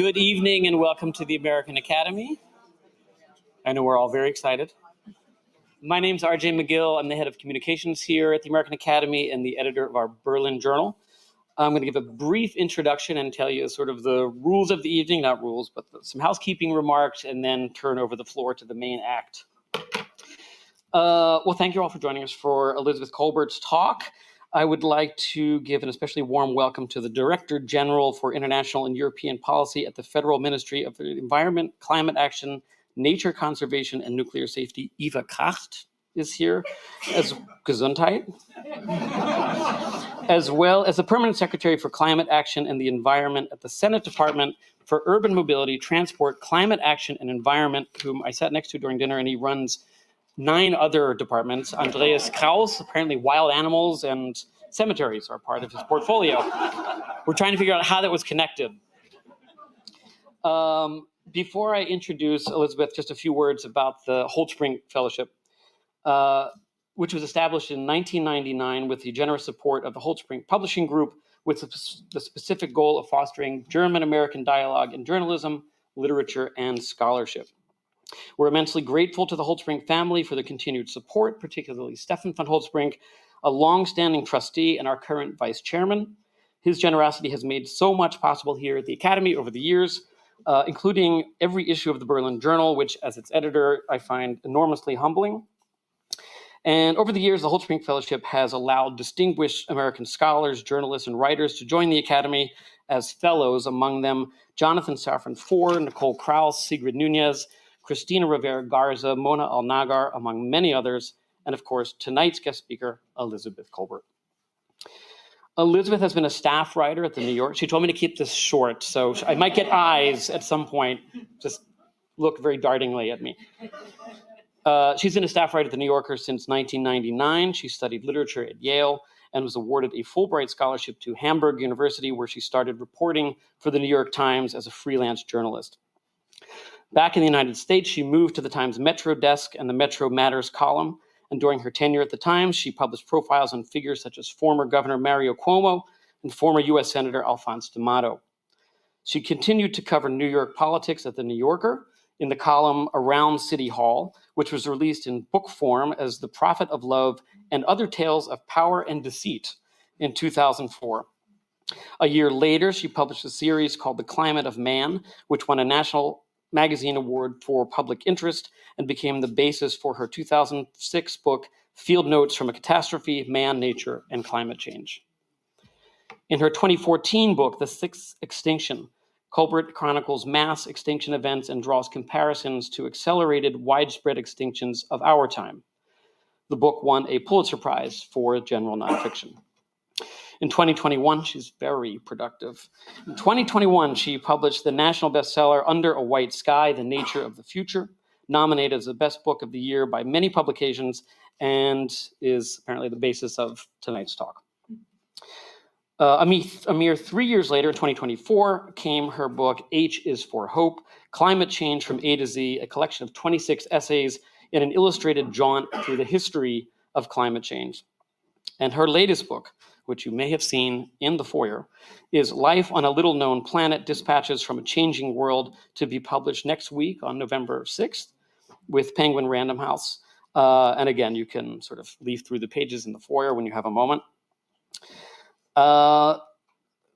Good evening and welcome to the American Academy. I know we're all very excited. My name's RJ McGill. I'm the head of communications here at the American Academy and the editor of our Berlin Journal. I'm going to give a brief introduction and tell you sort of the rules of the evening, not rules, but some housekeeping remarks, and then turn over the floor to the main act. Well, thank you all for joining us for Elizabeth Kolbert's talk. I would like to give an especially warm welcome to the Director General for International and European Policy at the Federal Ministry of the Environment, Climate Action, Nature Conservation, and Nuclear Safety. Eva Kracht is here as Gesundheit, as well as the Permanent Secretary for Climate Action and the Environment at the Senate Department for Urban Mobility, Transport, Climate Action, and Environment, whom I sat next to during dinner, and he runs 9 other departments. Andreas Kraus, apparently wild animals and cemeteries are part of his portfolio. We're trying to figure out how that was connected. Before I introduce Elizabeth, just a few words about the Holt-Spring Fellowship, which was established in 1999 with the generous support of the Holt-Spring Publishing Group, with the specific goal of fostering German-American dialogue in journalism, literature, and scholarship. We're immensely grateful to the Holt-Spring family for their continued support, particularly Stefan von Holt-Spring, a longstanding trustee and our current vice chairman. His generosity has made so much possible here at the Academy over the years, including every issue of the Berlin Journal, which as its editor, I find enormously humbling. And over the years, the Holt-Spring Fellowship has allowed distinguished American scholars, journalists, and writers to join the Academy as fellows, among them Jonathan Safran Foer, Nicole Krauss, Sigrid Nunez, Christina Rivera Garza, Mona Al-Nagar, among many others, and of course, tonight's guest speaker, Elizabeth Kolbert. Elizabeth has been a staff writer at the New York. She told me to keep this short, so I might get eyes at some point. Just look very dartingly at me. She's been a staff writer at the New Yorker since 1999. She studied literature at Yale and was awarded a Fulbright scholarship to Hamburg University, where she started reporting for the New York Times as a freelance journalist. Back in the United States, she moved to the Times Metro desk and the Metro Matters column, and during her tenure at the Times, she published profiles on figures such as former Governor Mario Cuomo and former U.S. Senator Alphonse D'Amato. She continued to cover New York politics at the New Yorker in the column Around City Hall, which was released in book form as The Prophet of Love and Other Tales of Power and Deceit in 2004. A year later, she published a series called The Climate of Man, which won a National Magazine Award for Public Interest and became the basis for her 2006 book, Field Notes from a Catastrophe, Man, Nature, and Climate Change. In her 2014 book, The Sixth Extinction, Kolbert chronicles mass extinction events and draws comparisons to accelerated, widespread extinctions of our time. The book won a Pulitzer Prize for general nonfiction. In 2021, she's very productive. In 2021, she published the national bestseller, Under a White Sky, The Nature of the Future, nominated as the best book of the year by many publications, and is apparently the basis of tonight's talk. A mere 3 years later, in 2024, came her book, H is for Hope, Climate Change from A to Z, a collection of 26 essays in an illustrated jaunt through the history of climate change. And her latest book, which you may have seen in the foyer, is Life on a Little Known Planet, Dispatches from a Changing World, to be published next week on November 6th with Penguin Random House. And again, you can sort of leaf through the pages in the foyer when you have a moment.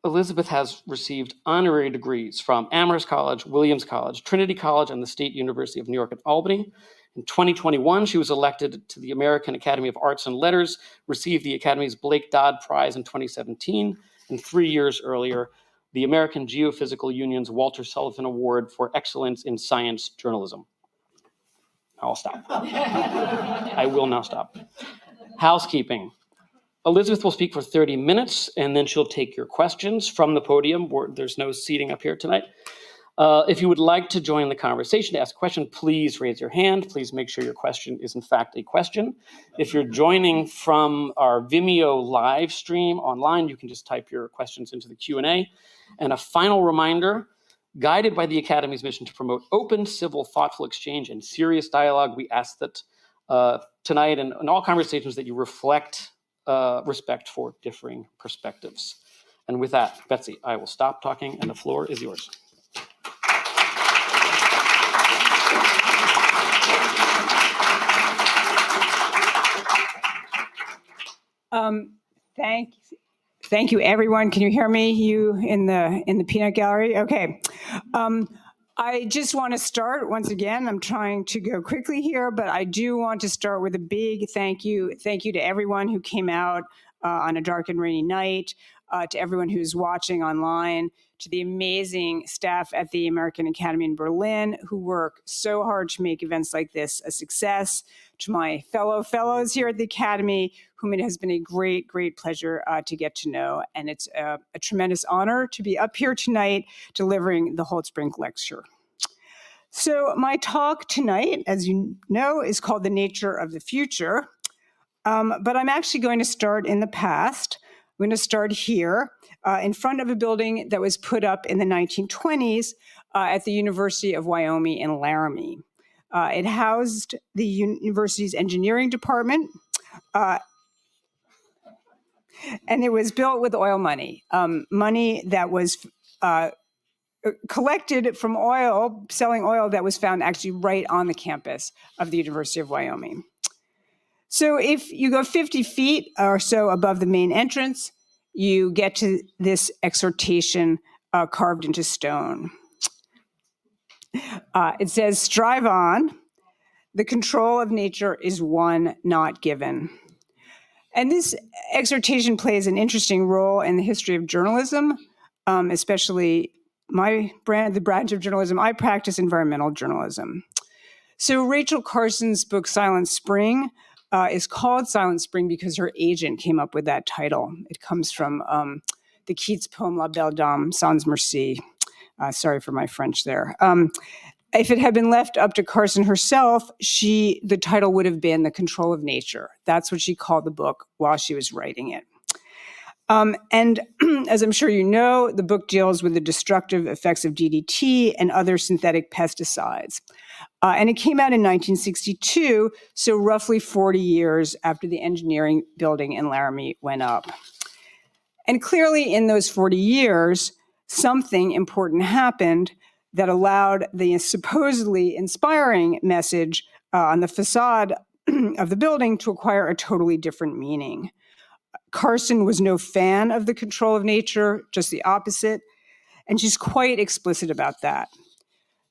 Elizabeth has received honorary degrees from Amherst College, Williams College, Trinity College, and the State University of New York at Albany. In 2021, she was elected to the American Academy of Arts and Letters, received the Academy's Blake Dodd Prize in 2017, and 3 years earlier, the American Geophysical Union's Walter Sullivan Award for Excellence in Science Journalism. I'll stop. I will now stop. Housekeeping. Elizabeth will speak for 30 minutes, and then she'll take your questions from the podium. There's no seating up here tonight. If you would like to join the conversation to ask a question, please raise your hand. Please make sure your question is in fact a question. If you're joining from our Vimeo live stream online, you can just type your questions into the Q&A. And a final reminder, guided by the Academy's mission to promote open, civil, thoughtful exchange and serious dialogue, we ask that tonight and in all conversations that you reflect respect for differing perspectives. And with that, Betsy, I will stop talking and the floor is yours. Thank you, everyone. Can you hear me? You in the peanut gallery? Okay. I just want to start once again. I'm trying to go quickly here, but I do want to start with a big thank you. Thank you to everyone who came out on a dark and rainy night, to everyone who's watching online, to the amazing staff at the American Academy in Berlin who work so hard to make events like this a success, to my fellows here at the Academy, whom it has been a great pleasure to get to know. And it's a tremendous honor to be up here tonight delivering the Holtzbrinck Lecture. So my talk tonight, as you know, is called The Nature of the Future. But I'm actually going to start in the past. I'm going to start here in front of a building that was put up in the 1920s at the University of Wyoming in Laramie. It housed the university's engineering department, and it was built with oil money, money that was collected from selling oil that was found actually right on the campus of the University of Wyoming. So if you go 50 feet or so above the main entrance, you get to this exhortation carved into stone. It says, "Strive on. The control of nature is won, not given." And this exhortation plays an interesting role in the history of journalism, especially the branch of journalism. I practice environmental journalism. So Rachel Carson's book, Silent Spring, is called Silent Spring because her agent came up with that title. It comes from the Keats poem La Belle Dame sans Merci. Sorry for my French there. If it had been left up to Carson herself, the title would have been The Control of Nature. That's what she called the book while she was writing it. And as I'm sure you know, the book deals with the destructive effects of DDT and other synthetic pesticides. And it came out in 1962, so roughly 40 years after the engineering building in Laramie went up. And clearly in those 40 years, something important happened that allowed the supposedly inspiring message on the facade of the building to acquire a totally different meaning. Carson was no fan of the control of nature, just the opposite, and she's quite explicit about that.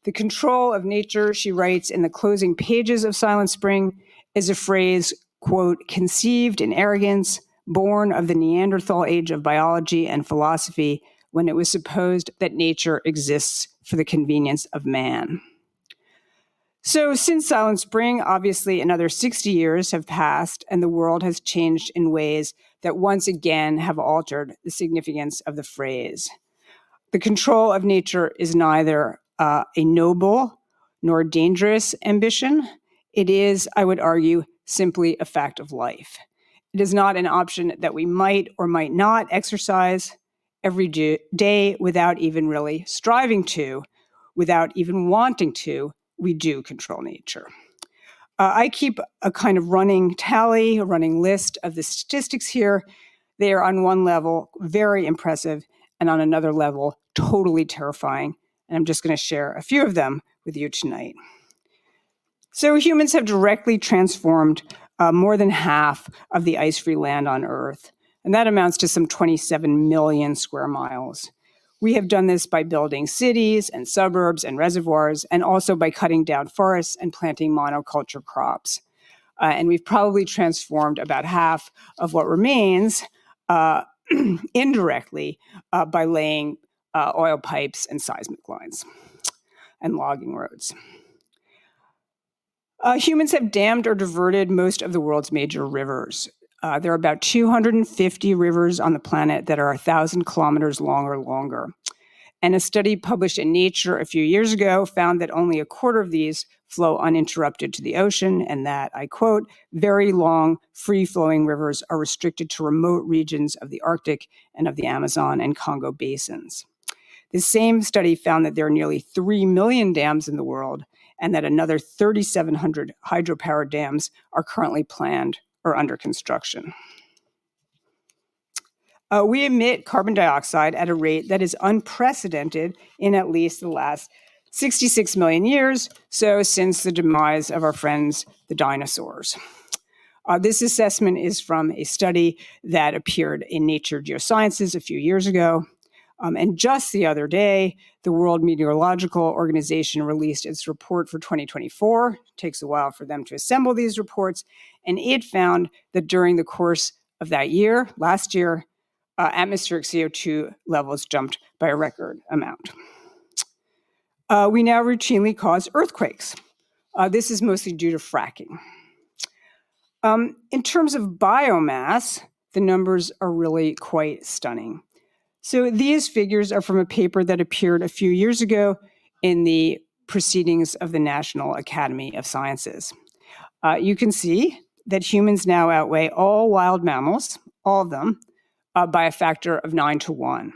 The control of nature, she writes in the closing pages of Silent Spring, is a phrase, quote, conceived in arrogance, born of the Neanderthal age of biology and philosophy, when it was supposed that nature exists for the convenience of man. So since Silent Spring, obviously another 60 years have passed and the world has changed in ways that once again have altered the significance of the phrase. The control of nature is neither a noble nor dangerous ambition. It is, I would argue, simply a fact of life. It is not an option that we might or might not exercise every day without even really striving to, without even wanting to. We do control nature. I keep a kind of running tally, a running list of the statistics here. They are on one level very impressive and on another level totally terrifying. And I'm just going to share a few of them with you tonight. So humans have directly transformed more than half of the ice-free land on Earth, and that amounts to some 27 million square miles. We have done this by building cities and suburbs and reservoirs, and also by cutting down forests and planting monoculture crops. And we've probably transformed about half of what remains indirectly by laying oil pipes and seismic lines and logging roads. Humans have dammed or diverted most of the world's major rivers. There are about 250 rivers on the planet that are 1,000 kilometers long or longer. And a study published in Nature a few years ago found that only a quarter of these flow uninterrupted to the ocean, and that, I quote, very long, free-flowing rivers are restricted to remote regions of the Arctic and of the Amazon and Congo basins. The same study found that there are nearly 3 million dams in the world, and that another 3,700 hydropower dams are currently planned or under construction. We emit carbon dioxide at a rate that is unprecedented in at least the last 66 million years, so since the demise of our friends, the dinosaurs. This assessment is from a study that appeared in Nature Geosciences a few years ago. And just the other day, the World Meteorological Organization released its report for 2024. It takes a while for them to assemble these reports. And it found that during the course of that year, last year, atmospheric CO2 levels jumped by a record amount. We now routinely cause earthquakes. This is mostly due to fracking. In terms of biomass, the numbers are really quite stunning. So these figures are from a paper that appeared a few years ago in the Proceedings of the National Academy of Sciences. You can see that humans now outweigh all wild mammals, all of them, by a factor of 9 to 1.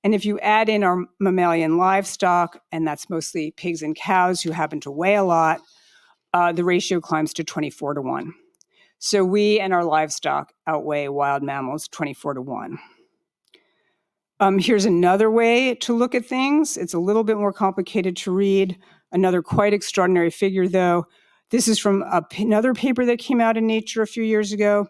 And if you add in our mammalian livestock, and that's mostly pigs and cows who happen to weigh a lot, the ratio climbs to 24 to 1. So we and our livestock outweigh wild mammals 24 to 1. Here's another way to look at things. It's a little bit more complicated to read. Another quite extraordinary figure, though. This is from another paper that came out in Nature a few years ago.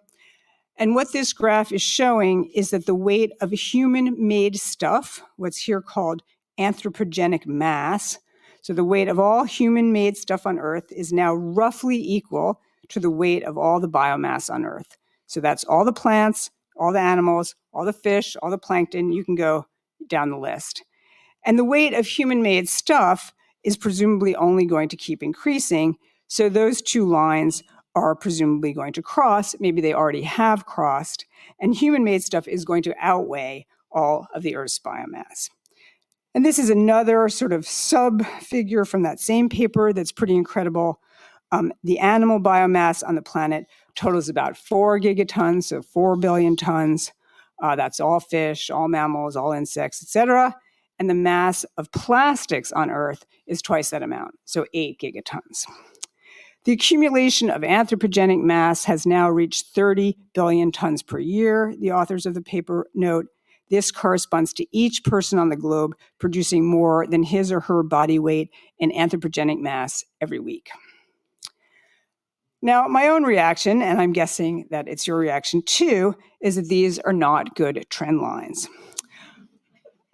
And what this graph is showing is that the weight of human-made stuff, what's here called anthropogenic mass, so the weight of all human-made stuff on Earth is now roughly equal to the weight of all the biomass on Earth. So that's all the plants, all the animals, all the fish, all the plankton. You can go down the list. And the weight of human-made stuff is presumably only going to keep increasing. So those two lines are presumably going to cross. Maybe they already have crossed. And human-made stuff is going to outweigh all of the Earth's biomass. And this is another sort of sub-figure from that same paper that's pretty incredible. The animal biomass on the planet totals about 4 gigatons, so 4 billion tons. That's all fish, all mammals, all insects, etc. And the mass of plastics on Earth is twice that amount, so 8 gigatons. The accumulation of anthropogenic mass has now reached 30 billion tons per year, the authors of the paper note. This corresponds to each person on the globe producing more than his or her body weight in anthropogenic mass every week. Now, my own reaction, and I'm guessing that it's your reaction too, is that these are not good trend lines.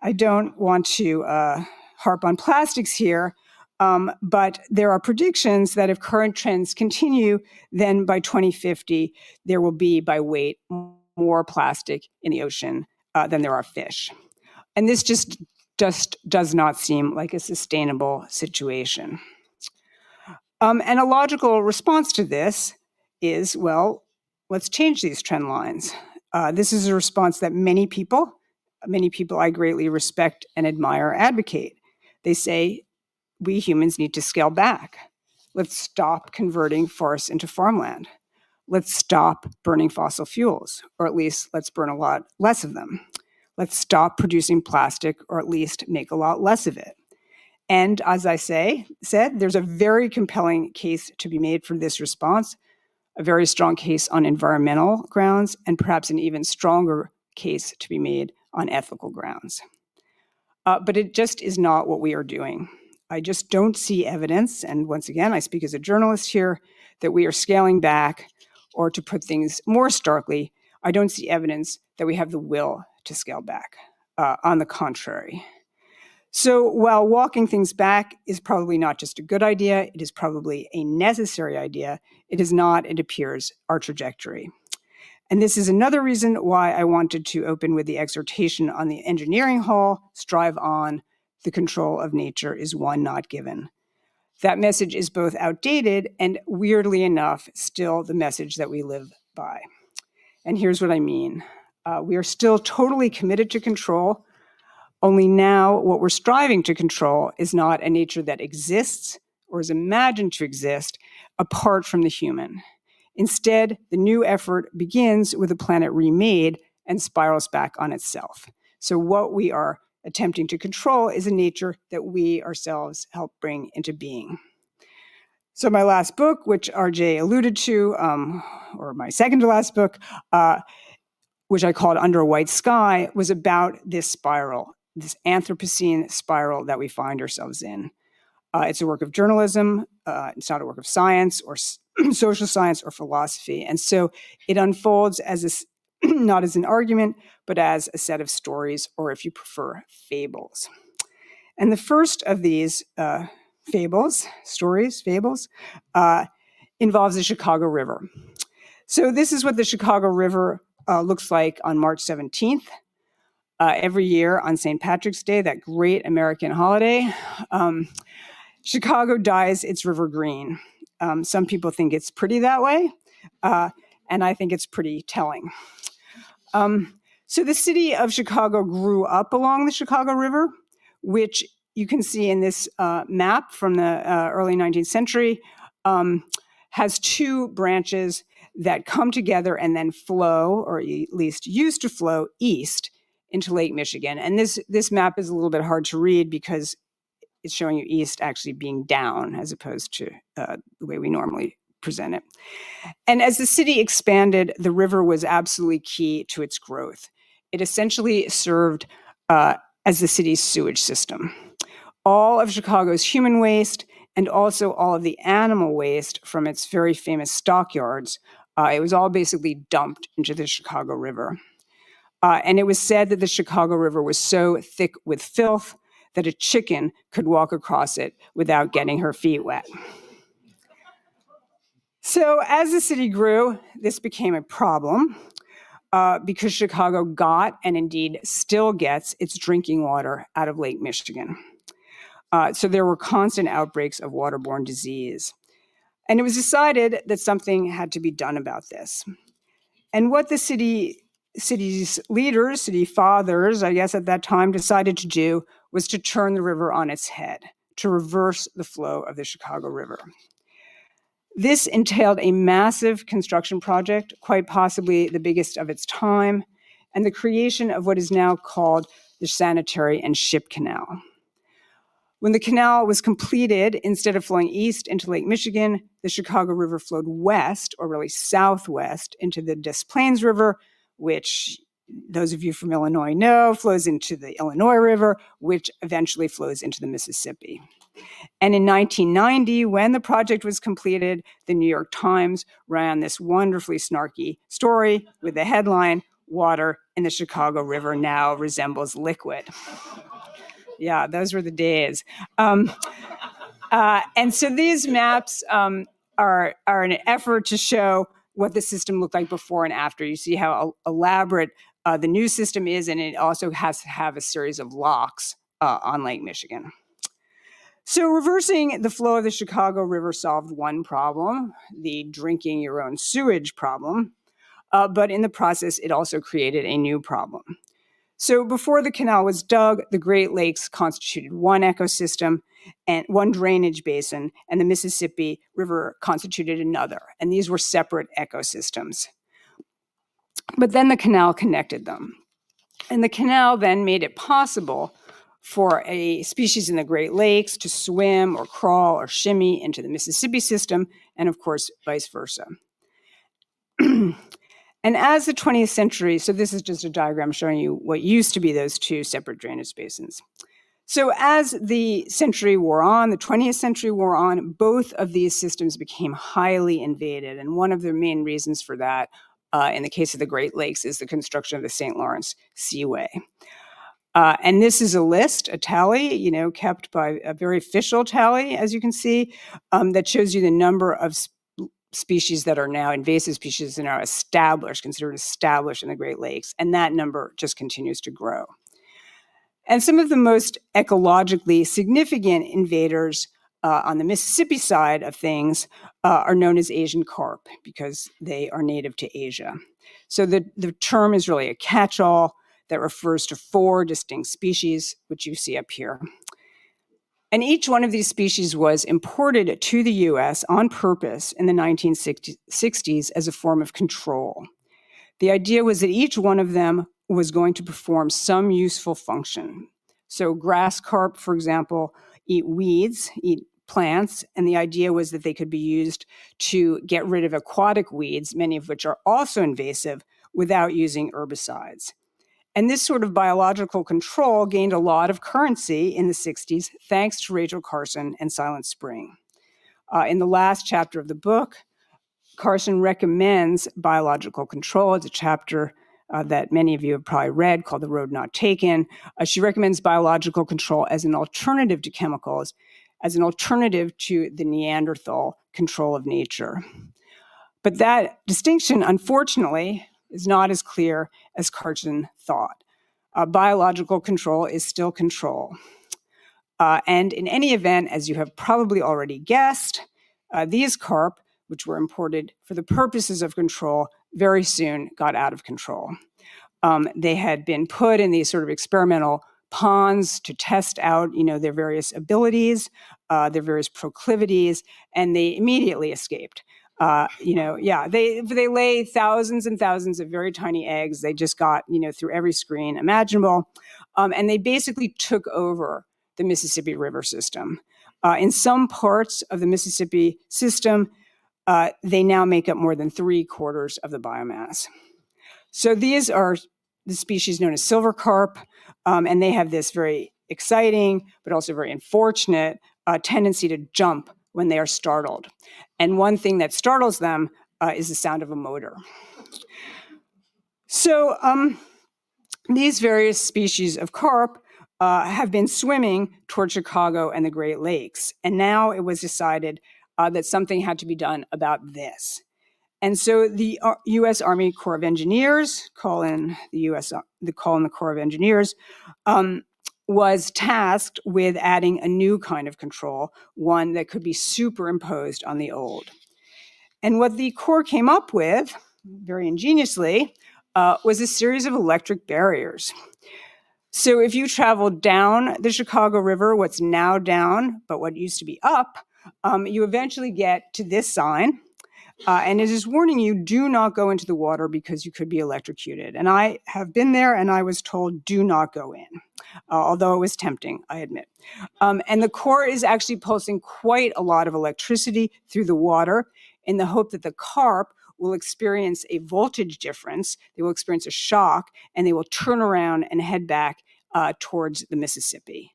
I don't want to harp on plastics here, but there are predictions that if current trends continue, then by 2050, there will be, by weight, more plastic in the ocean than there are fish. And this just does not seem like a sustainable situation. And a logical response to this is, well, let's change these trend lines. This is a response that many people I greatly respect and admire advocate. They say, we humans need to scale back. Let's stop converting forests into farmland. Let's stop burning fossil fuels, or at least let's burn a lot less of them. Let's stop producing plastic, or at least make a lot less of it. And as I said, there's a very compelling case to be made for this response, a very strong case on environmental grounds, and perhaps an even stronger case to be made on ethical grounds. But it just is not what we are doing. I just don't see evidence, and once again, I speak as a journalist here, that we are scaling back, or to put things more starkly, I don't see evidence that we have the will to scale back. On the contrary. So while walking things back is probably not just a good idea, it is probably a necessary idea, it is not, it appears, our trajectory. And this is another reason why I wanted to open with the exhortation on the engineering hall, strive on, the control of nature is one not given. That message is both outdated and, weirdly enough, still the message that we live by. And here's what I mean. We are still totally committed to control, only now what we're striving to control is not a nature that exists or is imagined to exist apart from the human. Instead, the new effort begins with a planet remade and spirals back on itself. So what we are attempting to control is a nature that we ourselves help bring into being. So my last book, which RJ alluded to, or my second to last book, which I called Under a White Sky, was about this spiral, this Anthropocene spiral that we find ourselves in. It's a work of journalism it's not a work of science or social science or philosophy. And so it unfolds as not as an argument, but as a set of stories, or if you prefer, fables. And the first of these fables involves the Chicago River. So this is what the Chicago River looks like on March 17th. Every year on St. Patrick's Day, that great American holiday, Chicago dyes its river green. Some people think it's pretty that way, and I think it's pretty telling. So the city of Chicago grew up along the Chicago River, which you can see in this map from the early 19th century, has two branches that come together and then flow, or at least used to flow, east into Lake Michigan. And this map is a little bit hard to read because it's showing you east actually being down as opposed to the way we normally present it. And as the city expanded, the river was absolutely key to its growth. It essentially served as the city's sewage system. All of Chicago's human waste and also all of the animal waste from its very famous stockyards, it was all basically dumped into the Chicago River. And it was said that the Chicago River was so thick with filth that a chicken could walk across it without getting her feet wet. So as the city grew, this became a problem because Chicago got, and indeed still gets, its drinking water out of Lake Michigan. So there were constant outbreaks of waterborne disease. And it was decided that something had to be done about this. And what the city's leaders, city fathers, I guess at that time, decided to do was to turn the river on its head, to reverse the flow of the Chicago River. This entailed a massive construction project, quite possibly the biggest of its time, and the creation of what is now called the Sanitary and Ship Canal. When the canal was completed, instead of flowing east into Lake Michigan, the Chicago River flowed west, or really southwest, into the Des Plaines River, which those of you from Illinois know flows into the Illinois River, which eventually flows into the Mississippi. And in 1990, when the project was completed, the New York Times ran this wonderfully snarky story with the headline, "Water in the Chicago River now resembles liquid." Yeah, those were the days. And so these maps are an effort to show what the system looked like before and after. You see how elaborate the new system is, and it also has to have a series of locks on Lake Michigan. So reversing the flow of the Chicago River solved one problem, the drinking your own sewage problem, but in the process, it also created a new problem. So before the canal was dug, the Great Lakes constituted one ecosystem and one drainage basin, and the Mississippi River constituted another, and these were separate ecosystems. But then the canal connected them. And the canal then made it possible for a species in the Great Lakes to swim or crawl or shimmy into the Mississippi system, and of course, vice versa. And as the 20th century, so this is just a diagram showing you what used to be those two separate drainage basins. So as the century wore on, the 20th century wore on, both of these systems became highly invaded. And one of the main reasons for that, in the case of the Great Lakes, is the construction of the St. Lawrence Seaway. And this is a list, a tally, kept by a very official tally, as you can see, that shows you the number of species that are now invasive species that are considered established in the Great Lakes. And that number just continues to grow. And some of the most ecologically significant invaders on the Mississippi side of things are known as Asian carp because they are native to Asia. So the term is really a catch-all that refers to 4 distinct species, which you see up here. And each one of these species was imported to the US on purpose in the 1960s as a form of control. The idea was that each one of them was going to perform some useful function. So grass carp, for example, eat weeds, eat plants, and the idea was that they could be used to get rid of aquatic weeds, many of which are also invasive, without using herbicides. And this sort of biological control gained a lot of currency in the 60s, thanks to Rachel Carson and Silent Spring. In the last chapter of the book, Carson recommends biological control. It's a chapter that many of you have probably read called The Road Not Taken. She recommends biological control as an alternative to chemicals, as an alternative to the Neanderthal control of nature. But that distinction, unfortunately, is not as clear as Carson thought. Biological control is still control. And in any event, as you have probably already guessed, these carp, which were imported for the purposes of control, very soon got out of control. They had been put in these sort of experimental ponds to test out, their various abilities, their various proclivities, and they immediately escaped. They lay thousands and thousands of very tiny eggs. They just got, through every screen imaginable, and they basically took over the Mississippi River system. In some parts of the Mississippi system, they now make up more than 3/4 of the biomass. So these are the species known as silver carp, and they have this very exciting, but also very unfortunate tendency to jump when they are startled. And one thing that startles them is the sound of a motor. So these various species of carp have been swimming toward Chicago and the Great Lakes. And now it was decided that something had to be done about this. And so the U.S. Army Corps of Engineers, call in the Corps of Engineers, was tasked with adding a new kind of control, one that could be superimposed on the old. And what the Corps came up with, very ingeniously, was a series of electric barriers. So if you travel down the Chicago River, what's now down, but what used to be up, you eventually get to this sign, and it is warning you, do not go into the water because you could be electrocuted. And I have been there and I was told, do not go in, although it was tempting, I admit. And the Corps is actually pulsing quite a lot of electricity through the water in the hope that the carp will experience a voltage difference, they will experience a shock, and they will turn around and head back towards the Mississippi.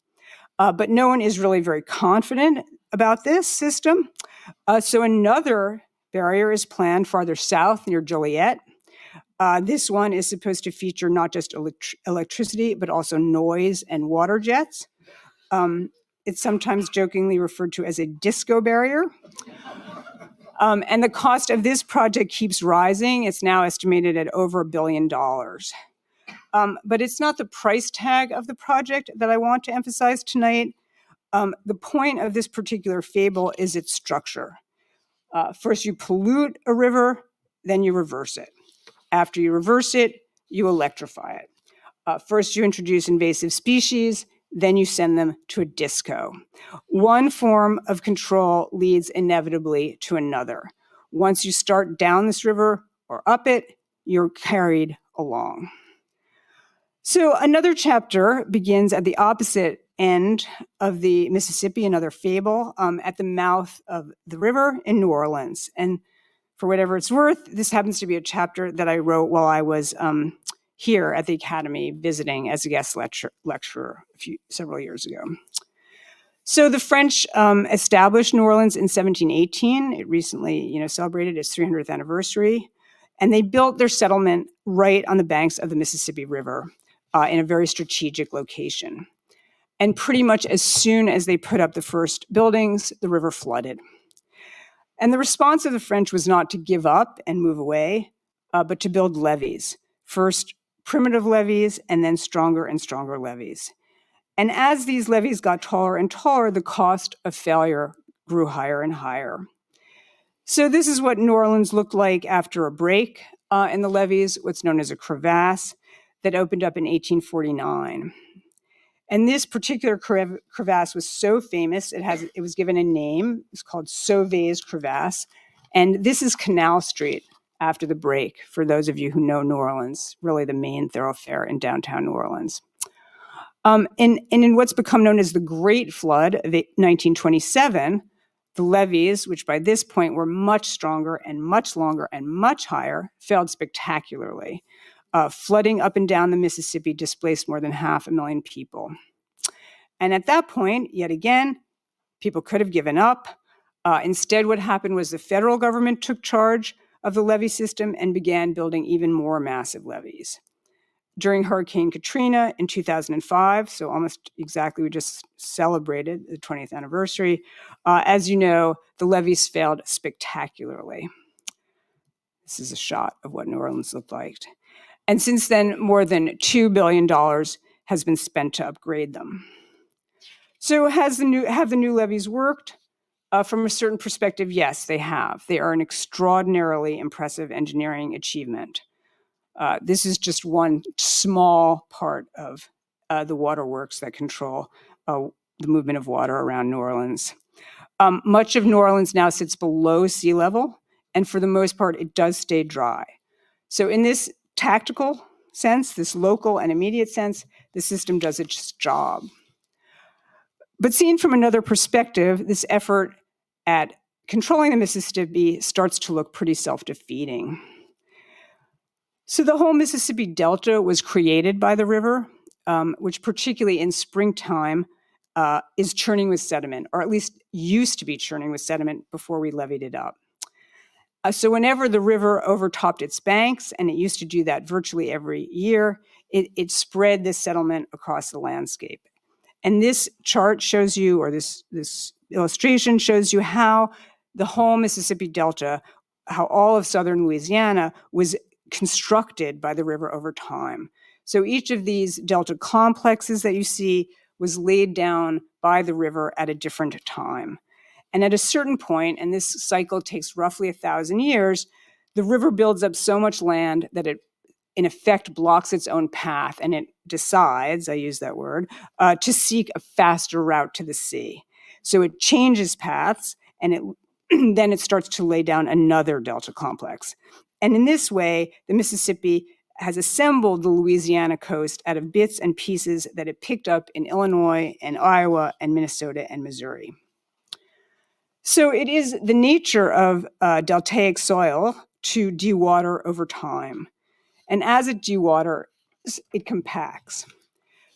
But no one is really very confident about this system. So another barrier is planned farther south near Joliet. This one is supposed to feature not just electricity, but also noise and water jets. It's sometimes jokingly referred to as a disco barrier. And the cost of this project keeps rising. It's now estimated at over $1 billion. But it's not the price tag of the project that I want to emphasize tonight. The point of this particular fable is its structure. First, you pollute a river, then you reverse it. After you reverse it, you electrify it. First, you introduce invasive species, then you send them to a disco. One form of control leads inevitably to another. Once you start down this river or up it, you're carried along. So another chapter begins at the opposite end of the Mississippi, another fable, at the mouth of the river in New Orleans. And for whatever it's worth, this happens to be a chapter that I wrote while I was here at the Academy visiting as a guest lecturer several years ago. So the French established New Orleans in 1718. It recently, celebrated its 300th anniversary. And they built their settlement right on the banks of the Mississippi River in a very strategic location. And pretty much as soon as they put up the first buildings, the river flooded. And the response of the French was not to give up and move away, but to build levees. First, primitive levees, and then stronger and stronger levees. And as these levees got taller and taller, the cost of failure grew higher and higher. So this is what New Orleans looked like after a break in the levees, what's known as a crevasse, that opened up in 1849. And this particular crevasse was so famous, it was given a name. It's called Sauvé's Crevasse. And this is Canal Street after the break, for those of you who know New Orleans, really the main thoroughfare in downtown New Orleans. And in what's become known as the Great Flood of 1927, the levees, which by this point were much stronger and much longer and much higher, failed spectacularly. Flooding up and down the Mississippi displaced more than 500,000 people. And at that point, yet again, people could have given up. Instead, what happened was the federal government took charge of the levee system and began building even more massive levees. During Hurricane Katrina in 2005, so almost exactly, we just celebrated the 20th anniversary, as you know, the levees failed spectacularly. This is a shot of what New Orleans looked like. And since then, more than $2 billion has been spent to upgrade them. So have the new levees worked? From a certain perspective, yes, they have. They are an extraordinarily impressive engineering achievement. This is just one small part of the waterworks that control the movement of water around New Orleans. Much of New Orleans now sits below sea level, and for the most part, it does stay dry. So in this tactical sense, this local and immediate sense, the system does its job. But seen from another perspective, this effort at controlling the Mississippi starts to look pretty self-defeating. So the whole Mississippi Delta was created by the river, which particularly in springtime is churning with sediment, or at least used to be churning with sediment before we levied it up. So whenever the river overtopped its banks, and it used to do that virtually every year, it spread this settlement across the landscape. And this chart shows you, or this illustration shows you how the whole Mississippi Delta, how all of southern Louisiana was constructed by the river over time. So each of these delta complexes that you see was laid down by the river at a different time. And at a certain point, and this cycle takes roughly 1,000 years, the river builds up so much land that it, in effect, blocks its own path, and it decides, I use that word, to seek a faster route to the sea. So it changes paths, and then it starts to lay down another delta complex. And in this way, the Mississippi has assembled the Louisiana coast out of bits and pieces that it picked up in Illinois and Iowa and Minnesota and Missouri. So it is the nature of deltaic soil to dewater over time. And as it dewaters, it compacts.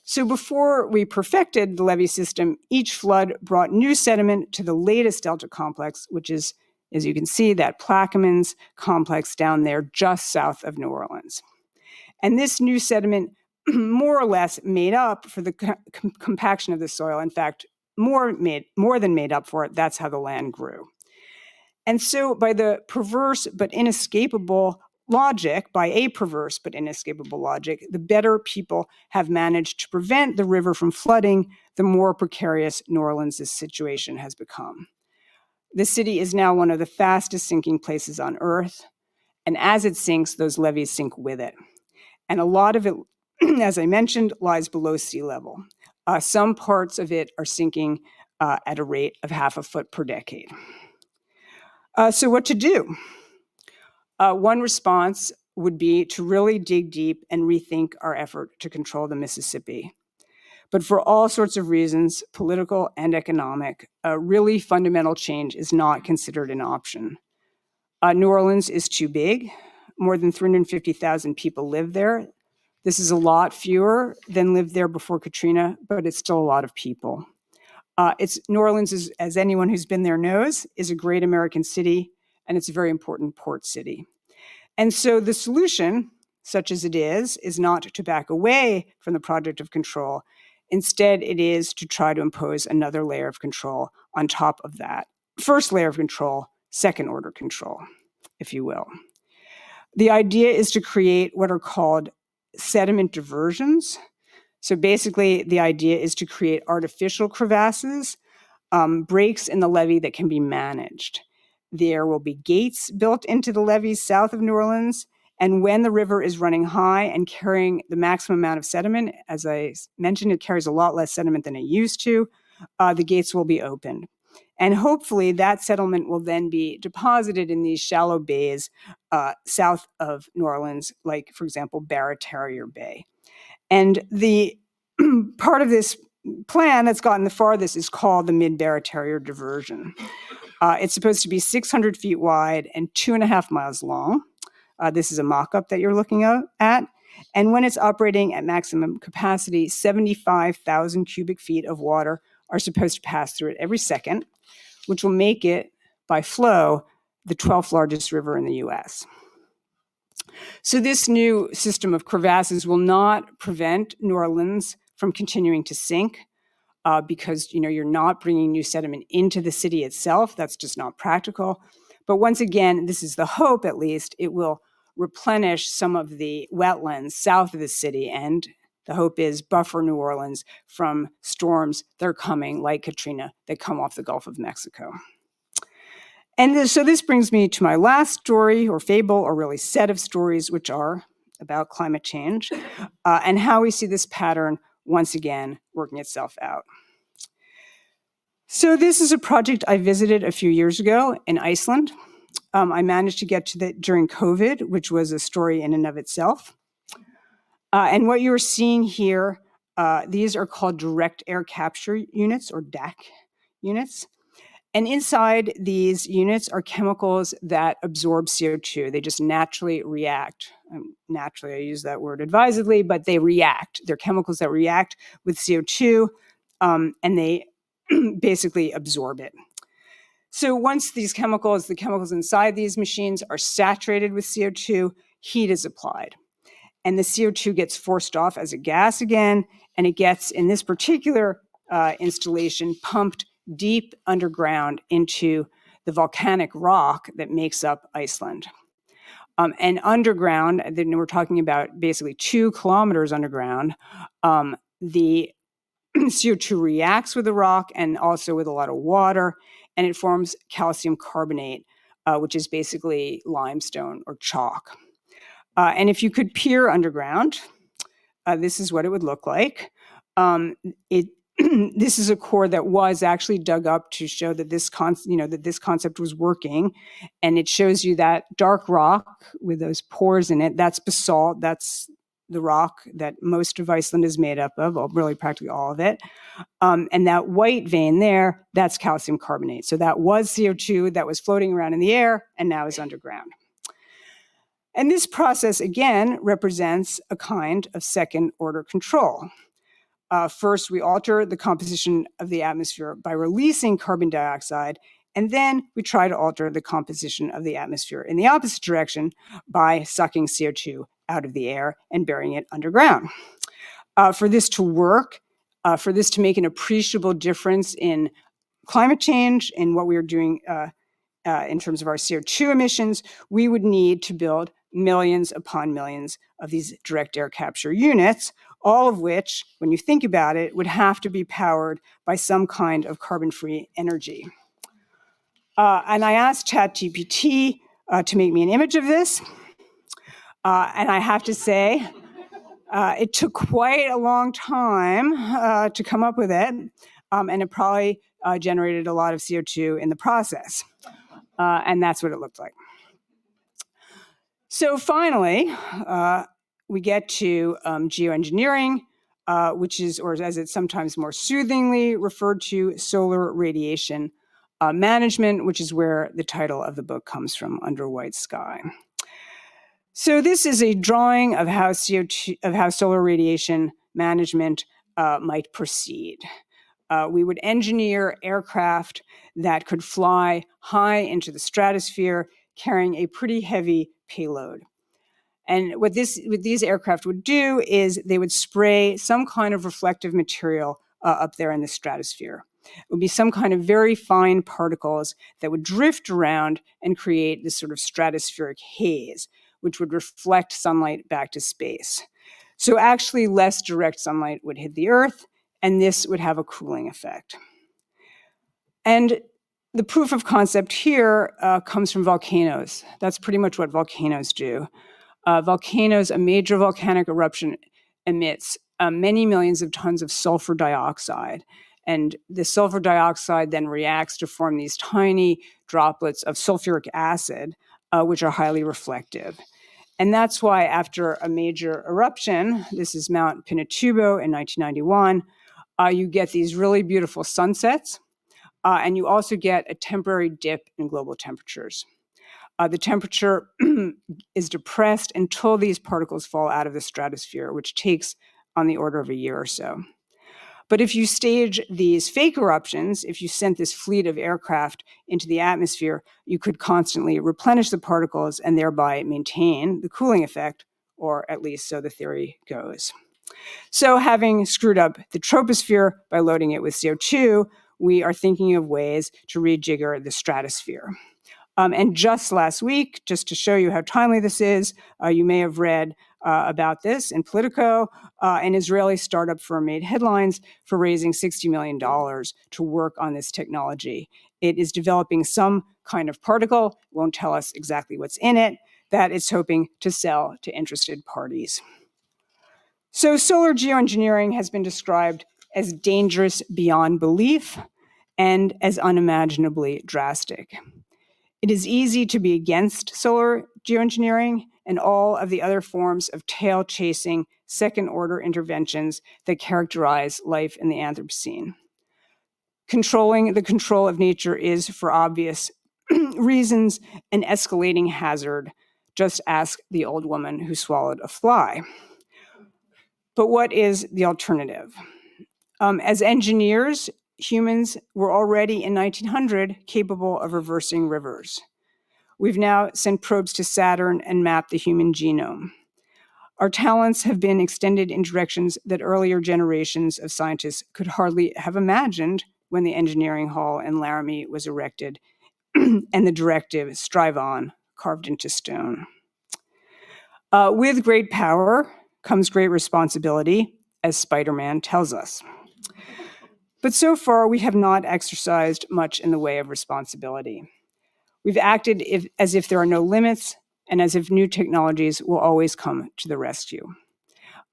So before we perfected the levee system, each flood brought new sediment to the latest delta complex, which is, as you can see, that Plaquemines complex down there just south of New Orleans. And this new sediment more or less made up for the compaction of the soil. In fact, more than made up for it. That's how the land grew. And so by the perverse but inescapable logic, by a perverse but inescapable logic, the better people have managed to prevent the river from flooding, the more precarious New Orleans' situation has become. The city is now one of the fastest sinking places on earth. And as it sinks, those levees sink with it. And a lot of it, as I mentioned, lies below sea level. Some parts of it are sinking at a rate of 0.5 foot per decade. So what to do? One response would be to really dig deep and rethink our effort to control the Mississippi. But for all sorts of reasons, political and economic, a really fundamental change is not considered an option. New Orleans is too big. More than 350,000 people live there. This is a lot fewer than lived there before Katrina, but it's still a lot of people. New Orleans, is, as anyone who's been there knows, is a great American city, and it's a very important port city. And so the solution, such as it is not to back away from the project of control. Instead, it is to try to impose another layer of control on top of that. First layer of control, second order control, if you will. The idea is to create what are called sediment diversions. So basically, the idea is to create artificial crevasses, breaks in the levee that can be managed. There will be gates built into the levees south of New Orleans, and when the river is running high and carrying the maximum amount of sediment, as I mentioned, it carries a lot less sediment than it used to, the gates will be opened. And hopefully that settlement will then be deposited in these shallow bays south of New Orleans, like, for example, Barraterier Bay. And the part of this plan that's gotten the farthest is called the Mid-Barraterier Diversion. It's supposed to be 600 feet wide and 2.5 miles long. This is a mock-up that you're looking at. And when it's operating at maximum capacity, 75,000 cubic feet of water are supposed to pass through it every second, which will make it by flow, the 12th largest river in the US. So this new system of crevasses will not prevent New Orleans from continuing to sink because you're not bringing new sediment into the city itself. That's just not practical. But once again, this is the hope at least, it will replenish some of the wetlands south of the city, and the hope is buffer New Orleans from storms that are coming, like Katrina, that come off the Gulf of Mexico. And so this brings me to my last story, or fable, or really set of stories, which are about climate change and how we see this pattern once again working itself out. So this is a project I visited a few years ago in Iceland. I managed to get to that during COVID, which was a story in and of itself. And what you're seeing here, these are called direct air capture units, or DAC units. And inside these units are chemicals that absorb CO2. They just naturally react. Naturally, I use that word advisedly, but they react. They're chemicals that react with CO2, and they basically absorb it. So once the chemicals inside these machines are saturated with CO2, heat is applied. And the CO2 gets forced off as a gas again, and it gets, in this particular installation, pumped deep underground into the volcanic rock that makes up Iceland. And underground, then we're talking about basically 2 kilometers underground, the CO2 reacts with the rock and also with a lot of water, and it forms calcium carbonate, which is basically limestone or chalk. And if you could peer underground, this is what it would look like. This is a core that was actually dug up to show that this concept was working, and it shows you that dark rock with those pores in it. That's basalt. That's the rock that most of Iceland is made up of, really practically all of it. And that white vein there, that's calcium carbonate. So that was CO2 that was floating around in the air and now is underground. And this process, again, represents a kind of second-order control. First, we alter the composition of the atmosphere by releasing carbon dioxide, and then we try to alter the composition of the atmosphere in the opposite direction by sucking CO2 out of the air and burying it underground. For this to work, for this to make an appreciable difference in climate change and what we are doing in terms of our CO2 emissions, we would need to build millions upon millions of these direct air capture units, all of which, when you think about it, would have to be powered by some kind of carbon-free energy. And I asked ChatGPT to make me an image of this. And I have to say, it took quite a long time to come up with it, and it probably generated a lot of CO2 in the process. And that's what it looked like. So finally, we get to geoengineering, which is, or as it's sometimes more soothingly referred to, solar radiation management, which is where the title of the book comes from, Under a White Sky. So this is a drawing of how solar radiation management might proceed. We would engineer aircraft that could fly high into the stratosphere, carrying a pretty heavy payload. And what these aircraft would do is they would spray some kind of reflective material up there in the stratosphere. It would be some kind of very fine particles that would drift around and create this sort of stratospheric haze, which would reflect sunlight back to space. So actually less direct sunlight would hit the Earth, and this would have a cooling effect. And the proof of concept here comes from volcanoes. That's pretty much what volcanoes do. Volcanoes, a major volcanic eruption emits many millions of tons of sulfur dioxide. And the sulfur dioxide then reacts to form these tiny droplets of sulfuric acid, which are highly reflective. And that's why after a major eruption, this is Mount Pinatubo in 1991, you get these really beautiful sunsets, and you also get a temporary dip in global temperatures. The temperature is depressed until these particles fall out of the stratosphere, which takes on the order of a year or so. But if you stage these fake eruptions, if you sent this fleet of aircraft into the atmosphere, you could constantly replenish the particles and thereby maintain the cooling effect, or at least so the theory goes. So having screwed up the troposphere by loading it with CO2, we are thinking of ways to rejigger the stratosphere. And just last week, just to show you how timely this is, you may have read about this in Politico. An Israeli startup firm made headlines for raising $60 million to work on this technology. It is developing some kind of particle, won't tell us exactly what's in it, that it's hoping to sell to interested parties. So solar geoengineering has been described as dangerous beyond belief and as unimaginably drastic. It is easy to be against solar geoengineering and all of the other forms of tail-chasing, second-order interventions that characterize life in the Anthropocene. Controlling the control of nature is, for obvious reasons, an escalating hazard. Just ask the old woman who swallowed a fly. But what is the alternative? As engineers, humans were already in 1900 capable of reversing rivers. We've now sent probes to Saturn and mapped the human genome. Our talents have been extended in directions that earlier generations of scientists could hardly have imagined when the engineering hall in Laramie was erected and the directive "Strive On" carved into stone. With great power comes great responsibility, as Spider-Man tells us. But so far, we have not exercised much in the way of responsibility. We've acted as if there are no limits and as if new technologies will always come to the rescue.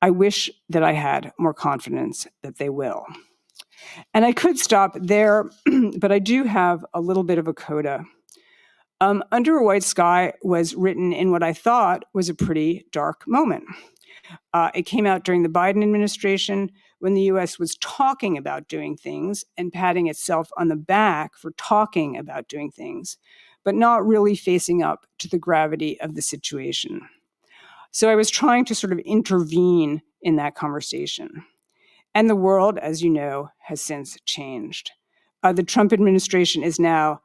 I wish that I had more confidence that they will. And I could stop there, but I do have a little bit of a coda. Under a White Sky was written in what I thought was a pretty dark moment. It came out during the Biden administration when the US was talking about doing things and patting itself on the back for talking about doing things, but not really facing up to the gravity of the situation. So I was trying to sort of intervene in that conversation. And the world, as you know, has since changed. The Trump administration is now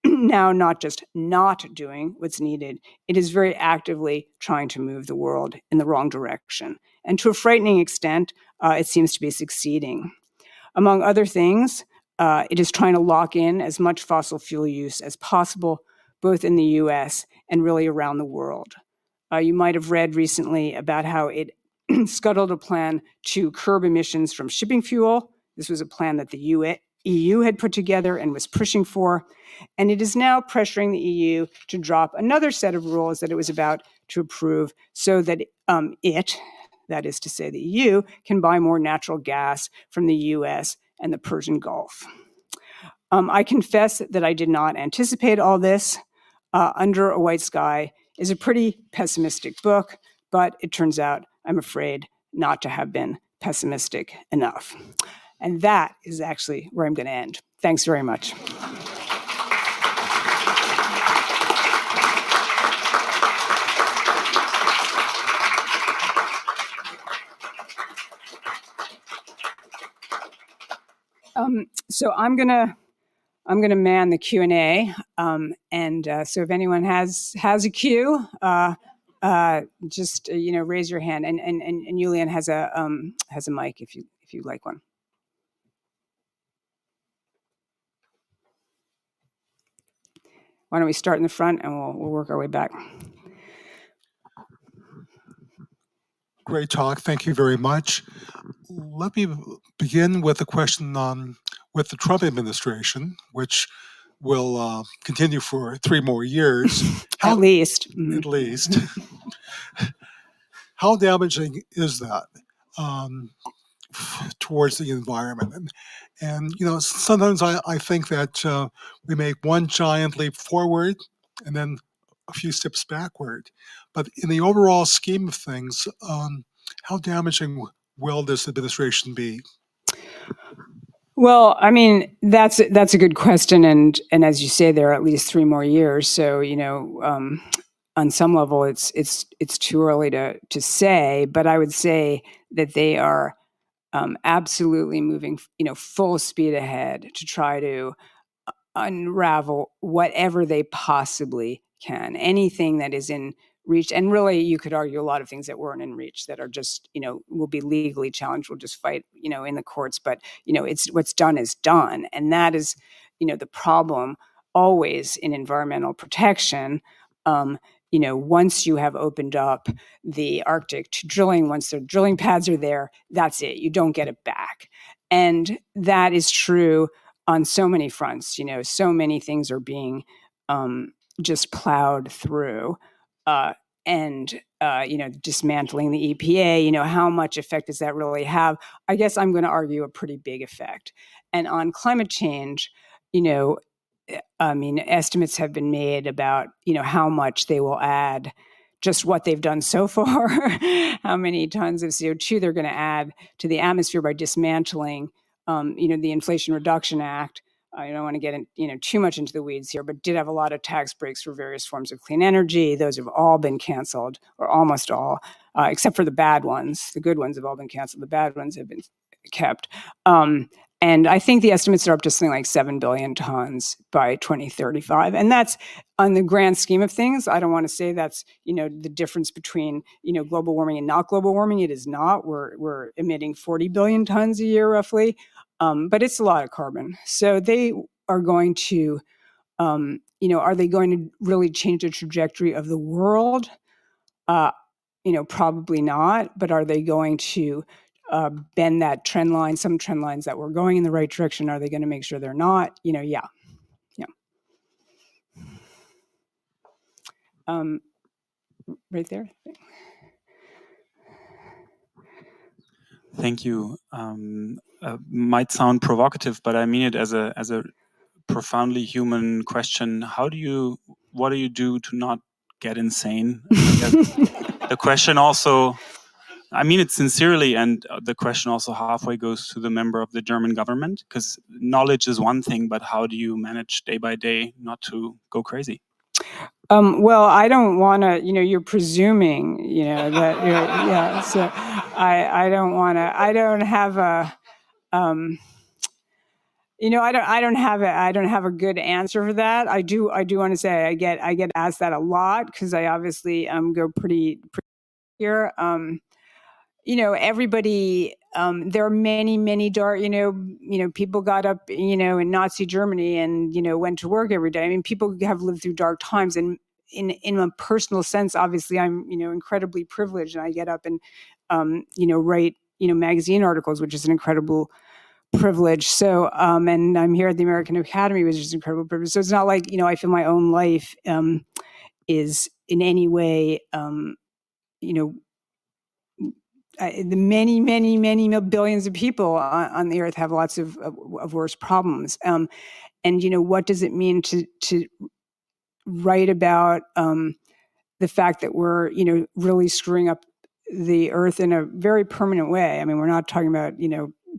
not just not doing what's needed, it is very actively trying to move the world in the wrong direction. And to a frightening extent, it seems to be succeeding. Among other things, it is trying to lock in as much fossil fuel use as possible, both in the US and really around the world. You might have read recently about how it scuttled a plan to curb emissions from shipping fuel. This was a plan that the EU had put together and was pushing for. And it is now pressuring the EU to drop another set of rules that it was about to approve so that that is to say the EU, can buy more natural gas from the US and the Persian Gulf. I confess that I did not anticipate all this. Under a White Sky is a pretty pessimistic book, but it turns out, I'm afraid, not to have been pessimistic enough. And that is actually where I'm going to end. Thanks very much. So I'm gonna man the Q&A, so if anyone has a Q, just raise your hand, and Julian has a mic if you'd like one. Why don't we start in the front and we'll work our way back. Great talk. Thank you very much. Let me begin with a question with the Trump administration, which will continue for 3 more years. At least. At least. How damaging is that towards the environment? And sometimes I think that we make one giant leap forward and then a few steps backward. But in the overall scheme of things, how damaging will this administration be? Well, I mean, that's a good question, and as you say, there are at least 3 more years. So on some level, it's too early to say. But I would say that they are absolutely moving, full speed ahead to try to unravel whatever they possibly can, anything that is in reach. And really, you could argue a lot of things that weren't in reach that are just, will be legally challenged. We'll just fight, in the courts. But, it's what's done is done. And that is, the problem always in environmental protection. Once you have opened up the Arctic to drilling, once the drilling pads are there, that's it. You don't get it back. And that is true on so many fronts. So many things are being just plowed through. And dismantling the EPA, how much effect does that really have? I guess I'm going to argue a pretty big effect. And on climate change, estimates have been made about, how much they will add, just what they've done so far, how many tons of CO2 they're going to add to the atmosphere by dismantling, the Inflation Reduction Act. I don't want to get too much into the weeds here, but did have a lot of tax breaks for various forms of clean energy. Those have all been canceled, or almost all, except for the bad ones. The good ones have all been canceled. The bad ones have been kept. And I think the estimates are up to something like 7 billion tons by 2035. And that's, on the grand scheme of things, I don't want to say that's, the difference between, global warming and not global warming. It is not. We're emitting 40 billion tons a year, roughly. But it's a lot of carbon. So they are going to, are they going to really change the trajectory of the world? Probably not. But are they going to bend that trend line, some trend lines that were going in the right direction? Are they going to make sure they're not? Yeah. Right there. Thank you. Might sound provocative, but I mean it as a profoundly human question. What do you do to not get insane? The question also, I mean it sincerely, and the question also halfway goes to the member of the German government, because knowledge is one thing, but how do you manage day by day not to go crazy? Well, I don't want to, you're presuming, that, yeah. So I don't want to, I don't have a, I don't have a good answer for that. I do want to say I get asked that a lot, because I obviously go pretty here. Everybody, there are many dark, people got up, in Nazi Germany and, went to work every day. I mean, people have lived through dark times, and in a personal sense, obviously I'm, incredibly privileged, and I get up and, write, magazine articles, which is an incredible privilege. So, and I'm here at the American Academy, which is an incredible privilege. So it's not like, I feel my own life, is in any way, the many billions of people on the earth have lots of worse problems. And, what does it mean to write about the fact that we're, really screwing up the earth in a very permanent way? I mean, we're not talking about,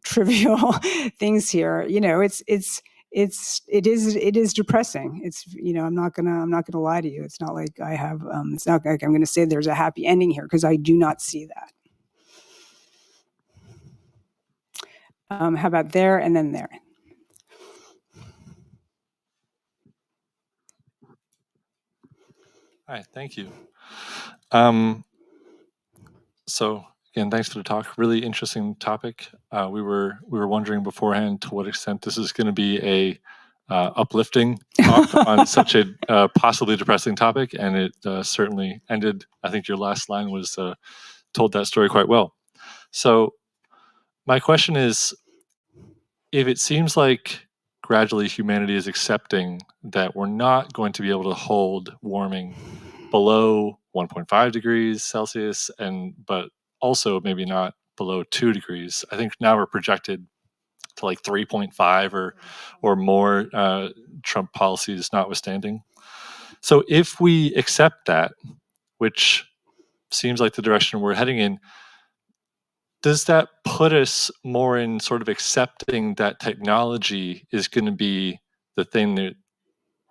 trivial things here. It is depressing. It's, I'm not gonna lie to you. It's not like I have, it's not like I'm gonna say there's a happy ending here, because I do not see that. How about there and then there? Hi, thank you. So again, thanks for the talk. Really interesting topic. We were wondering beforehand to what extent this is going to be a uplifting talk on such a possibly depressing topic, and it certainly ended. I think your last line was told that story quite well. So my question is, if it seems like gradually humanity is accepting that we're not going to be able to hold warming below 1.5 degrees Celsius, but also maybe not below 2 degrees. I think now we're projected to like 3.5 or more, Trump policies notwithstanding. So if we accept that, which seems like the direction we're heading in, does that put us more in sort of accepting that technology is going to be the thing that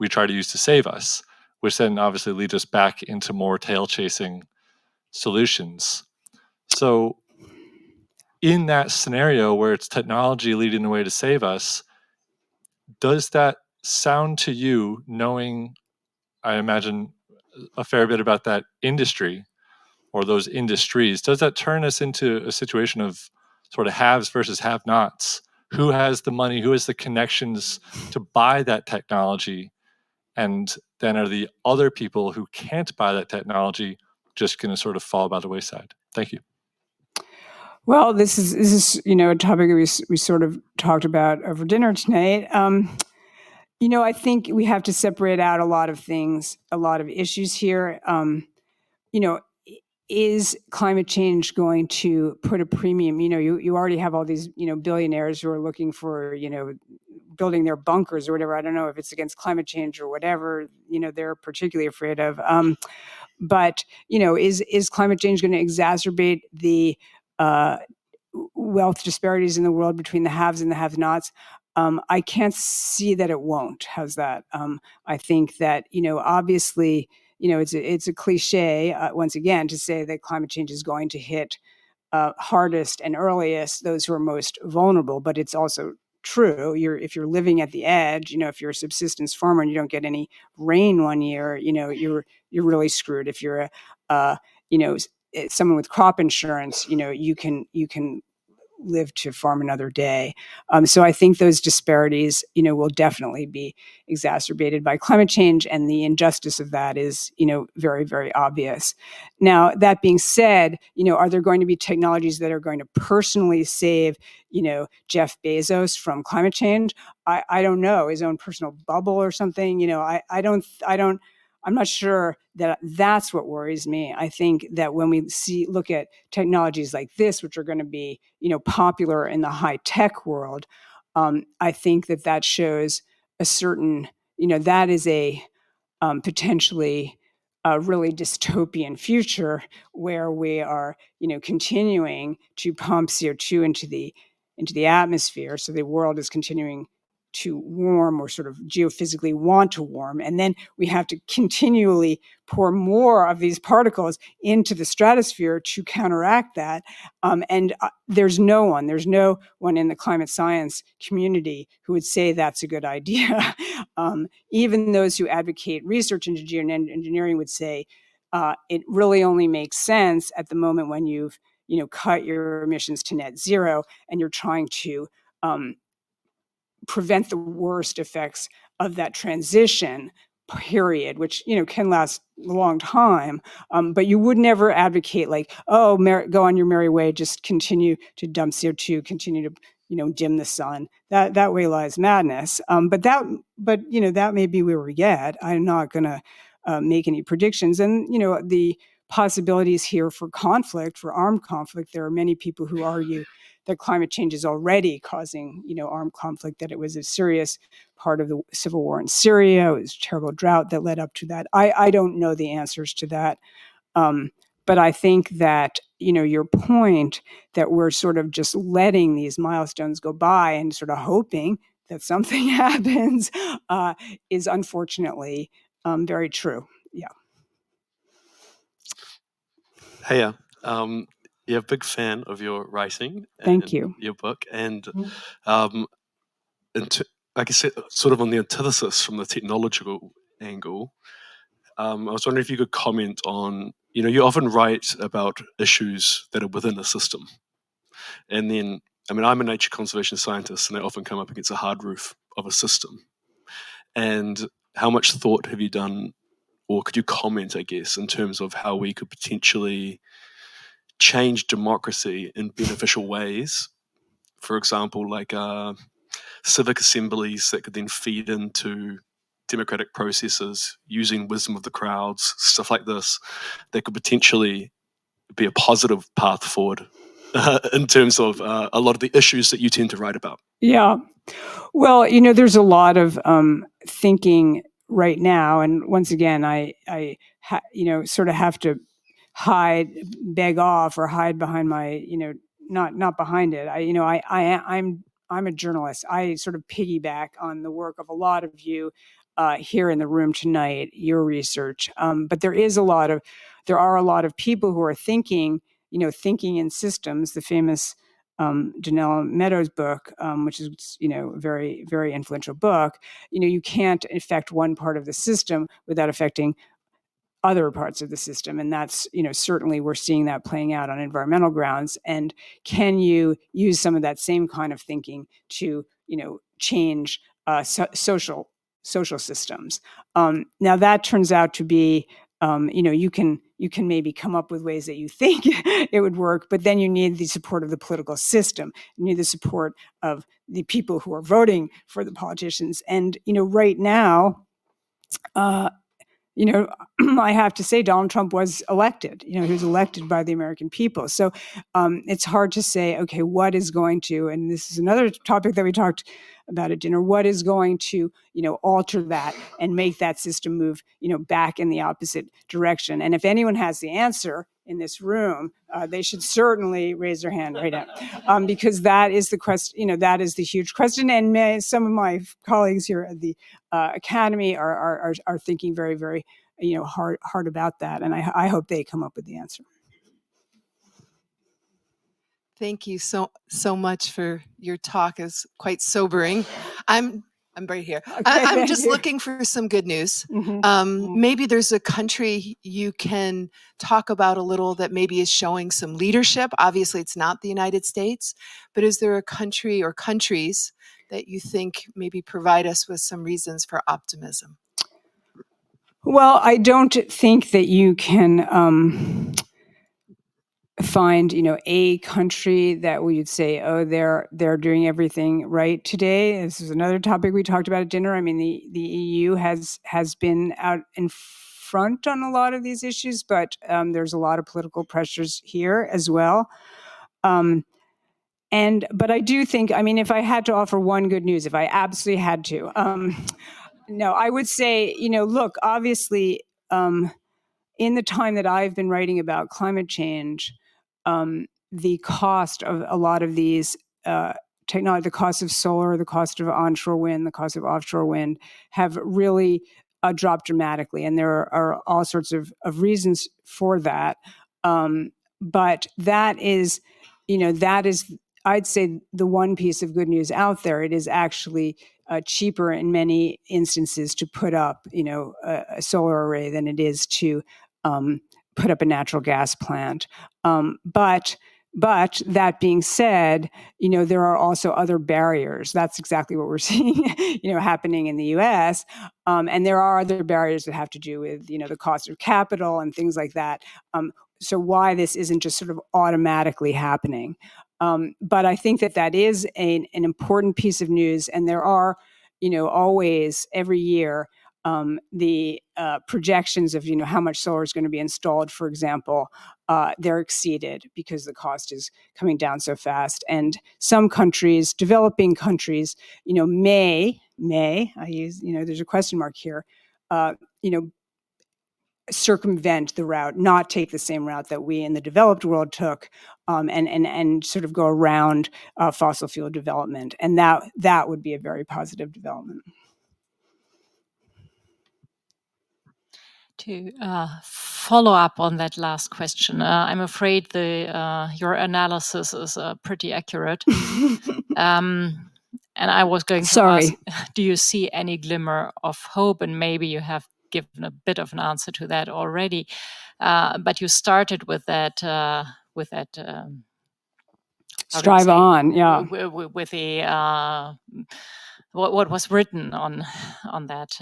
we try to use to save us, which then obviously leads us back into more tail chasing solutions? So in that scenario where it's technology leading the way to save us, does that sound to you, knowing, I imagine, a fair bit about that industry or those industries, does that turn us into a situation of sort of haves versus have-nots? Who has the money? Who has the connections to buy that technology? And then are the other people who can't buy that technology just going to sort of fall by the wayside? Thank you. Well, this is a topic we sort of talked about over dinner tonight. I think we have to separate out a lot of things, a lot of issues here. Is climate change going to put a premium? You already have all these, billionaires who are looking for, building their bunkers or whatever. I don't know if it's against climate change or whatever, they're particularly afraid of. But, is climate change going to exacerbate the wealth disparities in the world between the haves and the have-nots? I can't see that it won't. How's that? I think that, obviously, it's a cliche, once again, to say that climate change is going to hit hardest and earliest those who are most vulnerable, but it's also true. If you're living at the edge, if you're a subsistence farmer and you don't get any rain one year, you're really screwed. If you're someone with crop insurance, you can live to farm another day. So I think those disparities, will definitely be exacerbated by climate change, and the injustice of that is, very, very obvious. Now, that being said, are there going to be technologies that are going to personally save, Jeff Bezos from climate change? I don't know, his own personal bubble or something. I'm not sure that that's what worries me. I think that when we look at technologies like this, which are going to be, popular in the high tech world, I think that shows a certain, that is a potentially a really dystopian future where we are, continuing to pump CO2 into the atmosphere. So the world is continuing to warm, or sort of geophysically want to warm. And then we have to continually pour more of these particles into the stratosphere to counteract that. And there's no one in the climate science community who would say that's a good idea. Even those who advocate research into geoengineering would say it really only makes sense at the moment when you've cut your emissions to net zero and you're trying to prevent the worst effects of that transition period, which can last a long time. But you would never advocate like, oh, go on your merry way, just continue to dump CO2, continue to dim the sun. That way lies madness. But that may be where we get. I'm not going to make any predictions. And the possibilities here for conflict, for armed conflict, there are many people who argue that climate change is already causing, armed conflict, that it was a serious part of the civil war in Syria. It was a terrible drought that led up to that. I don't know the answers to that. But I think that, your point that we're sort of just letting these milestones go by and sort of hoping that something happens is unfortunately very true. Yeah. Hey, yeah, big fan of your writing. Thank you. Your book, and like I said, sort of on the antithesis from the technological angle, I was wondering if you could comment on, you often write about issues that are within a system, and then, I'm a nature conservation scientist, and I often come up against a hard roof of a system. And how much thought have you done, or could you comment, I guess, in terms of how we could potentially change democracy in beneficial ways? For example, like civic assemblies that could then feed into democratic processes using wisdom of the crowds, stuff like this, that could potentially be a positive path forward in terms of a lot of the issues that you tend to write about. Yeah. Well, there's a lot of thinking right now. And once again, I sort of have to beg off or hide behind my, not behind it. I'm a journalist. I sort of piggyback on the work of a lot of you here in the room tonight, your research. But there are a lot of people who are thinking in systems, the famous Janelle Meadows' book, which is, a very, very influential book, you can't affect one part of the system without affecting other parts of the system. And that's, certainly we're seeing that playing out on environmental grounds. And can you use some of that same kind of thinking to, change social systems? Now that turns out to be, you can maybe come up with ways that you think it would work, but then you need the support of the political system. You need the support of the people who are voting for the politicians. And, right now, I have to say Donald Trump was elected. He was elected by the American people. So it's hard to say, okay, what is going to, and this is another topic that we talked about at dinner, what is going to, alter that and make that system move, back in the opposite direction. And if anyone has the answer in this room, they should certainly raise their hand right now, because that is the question, that is the huge question. And some of my colleagues here at the Academy are thinking very, very, hard about that. And I hope they come up with the answer. Thank you so much for your talk. It's quite sobering. I'm right here. Okay, I'm just you. looking for some good news. Mm-hmm. Maybe there's a country you can talk about a little that maybe is showing some leadership. Obviously, it's not the United States, but is there a country or countries that you think maybe provide us with some reasons for optimism? Well, I don't think that you can find, a country that we would say, oh, they're doing everything right today. This is another topic we talked about at dinner. I mean, the EU has been out in front on a lot of these issues, but there's a lot of political pressures here as well. But I do think, I mean, if I had to offer one good news, if I absolutely had to, no, I would say, look, obviously, in the time that I've been writing about climate change, the cost of a lot of these technology, the cost of solar, the cost of onshore wind, the cost of offshore wind have really dropped dramatically. And there are all sorts of reasons for that. But that is, I'd say, the one piece of good news out there. It is actually cheaper in many instances to put up, a solar array than it is to put up a natural gas plant. But that being said, there are also other barriers. That's exactly what we're seeing, happening in the U.S. And there are other barriers that have to do with, the cost of capital and things like that. So why this isn't just sort of automatically happening. But I think that is an important piece of news. And there are, always every year, the projections of, how much solar is going to be installed, for example, they're exceeded because the cost is coming down so fast. And some countries, developing countries, may, I use, there's a question mark here, circumvent the route, not take the same route that we in the developed world took, and sort of go around fossil fuel development. And that would be a very positive development. To follow up on that last question, I'm afraid your analysis is pretty accurate. And I was going to ask, do you see any glimmer of hope? And maybe you have given a bit of an answer to that already. But you started with that. Strive on, yeah. With the what was written on that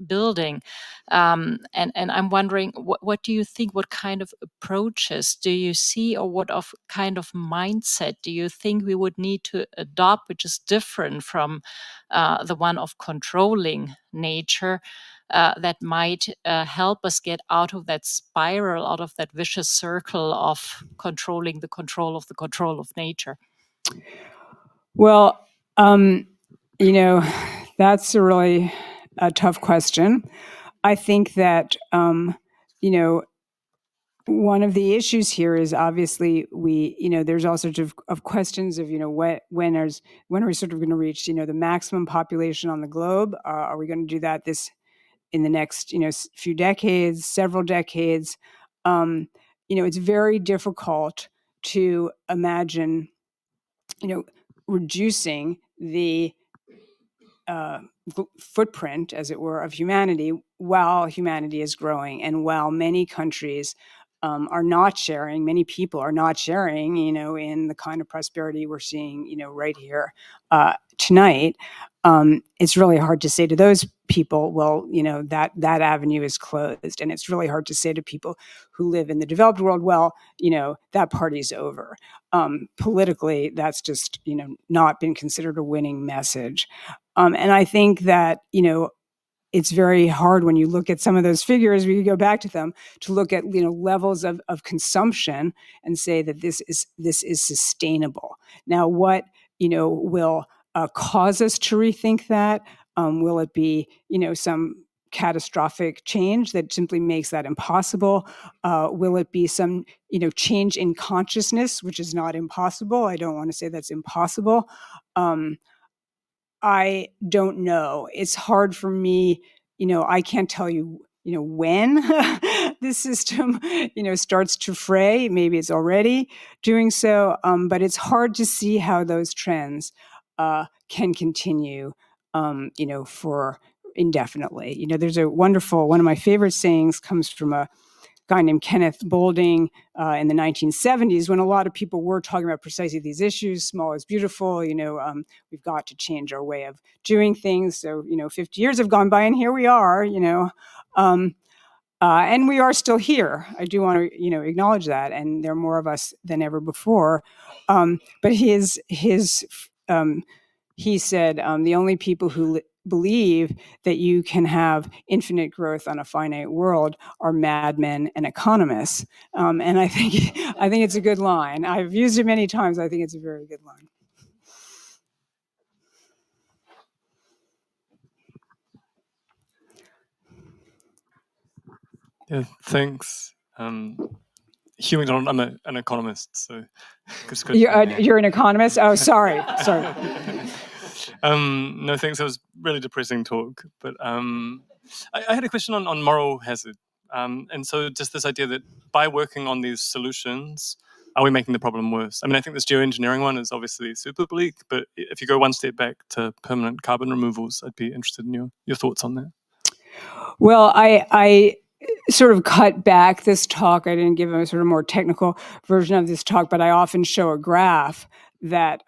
building, and I'm wondering, what do you think? What kind of approaches do you see, or what kind of mindset do you think we would need to adopt, which is different from the one of controlling nature, that might help us get out of that spiral, out of that vicious circle of controlling the control of the control of nature? Well, that's a really tough question. I think that, one of the issues here is obviously there's all sorts of questions of, when are we sort of going to reach, the maximum population on the globe? Are we going to do that in the next, few decades, several decades? It's very difficult to imagine reducing the footprint, as it were, of humanity while humanity is growing, and while many countries are not sharing, many people are not sharing, in the kind of prosperity we're seeing, right here tonight. It's really hard to say to those people, well, that avenue is closed, and it's really hard to say to people who live in the developed world, well, that party's over. Politically, that's just not been considered a winning message. And I think that, it's very hard when you look at some of those figures, we could go back to them, to look at, levels of consumption and say that this is sustainable. Now, what, will cause us to rethink that? Will it be, some catastrophic change that simply makes that impossible? Will it be some, change in consciousness, which is not impossible? I don't want to say that's impossible. I don't know. It's hard for me, I can't tell you, when this system, starts to fray. Maybe it's already doing so, but it's hard to see how those trends can continue, for indefinitely. There's one of my favorite sayings comes from a guy named Kenneth Boulding in the 1970s, when a lot of people were talking about precisely these issues. Small is beautiful. We've got to change our way of doing things. So 50 years have gone by, and here we are. And we are still here. I do want to acknowledge that, and there are more of us than ever before. But he said the only people who believe that you can have infinite growth on a finite world are madmen and economists. And I think it's a good line. I've used it many times. I think it's a very good line. Yeah, thanks. Hugh McDonald, I'm an economist, so you're an economist? Oh, sorry. No, thanks. That was really depressing talk. But I had a question on moral hazard. And so just this idea that by working on these solutions, are we making the problem worse? I mean, I think this geoengineering one is obviously super bleak, but if you go one step back to permanent carbon removals, I'd be interested in your thoughts on that. Well, I sort of cut back this talk. I didn't give a sort of more technical version of this talk, but I often show a graph that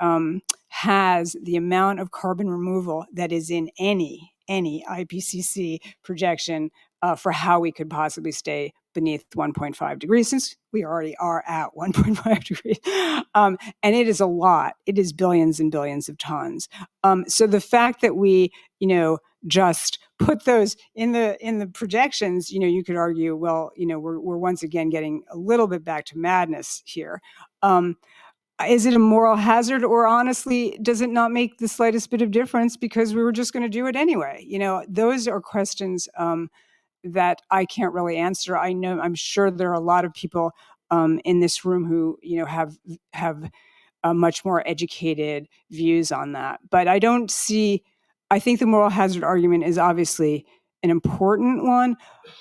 has the amount of carbon removal that is in any IPCC projection for how we could possibly stay beneath 1.5 degrees, since we already are at 1.5 degrees. And it is a lot. It is billions and billions of tons. So the fact that we, just put those in the projections, you could argue, well, we're once again getting a little bit back to madness here. Is it a moral hazard, or honestly, does it not make the slightest bit of difference because we were just going to do it anyway? Those are questions that I can't really answer. I'm sure there are a lot of people in this room who, have much more educated views on that. But I think the moral hazard argument is obviously an important one,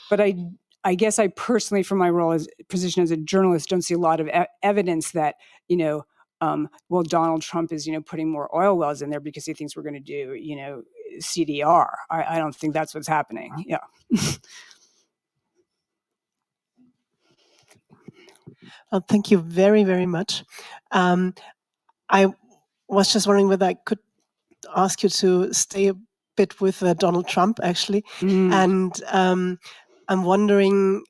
but I guess I personally, from my position as a journalist, don't see a lot of evidence that, well, Donald Trump is, putting more oil wells in there because he thinks we're going to do, CDR. I don't think that's what's happening. Yeah. Well, thank you very, very much. I was just wondering whether I could ask you to stay a bit with Donald Trump, actually. And I'm wondering,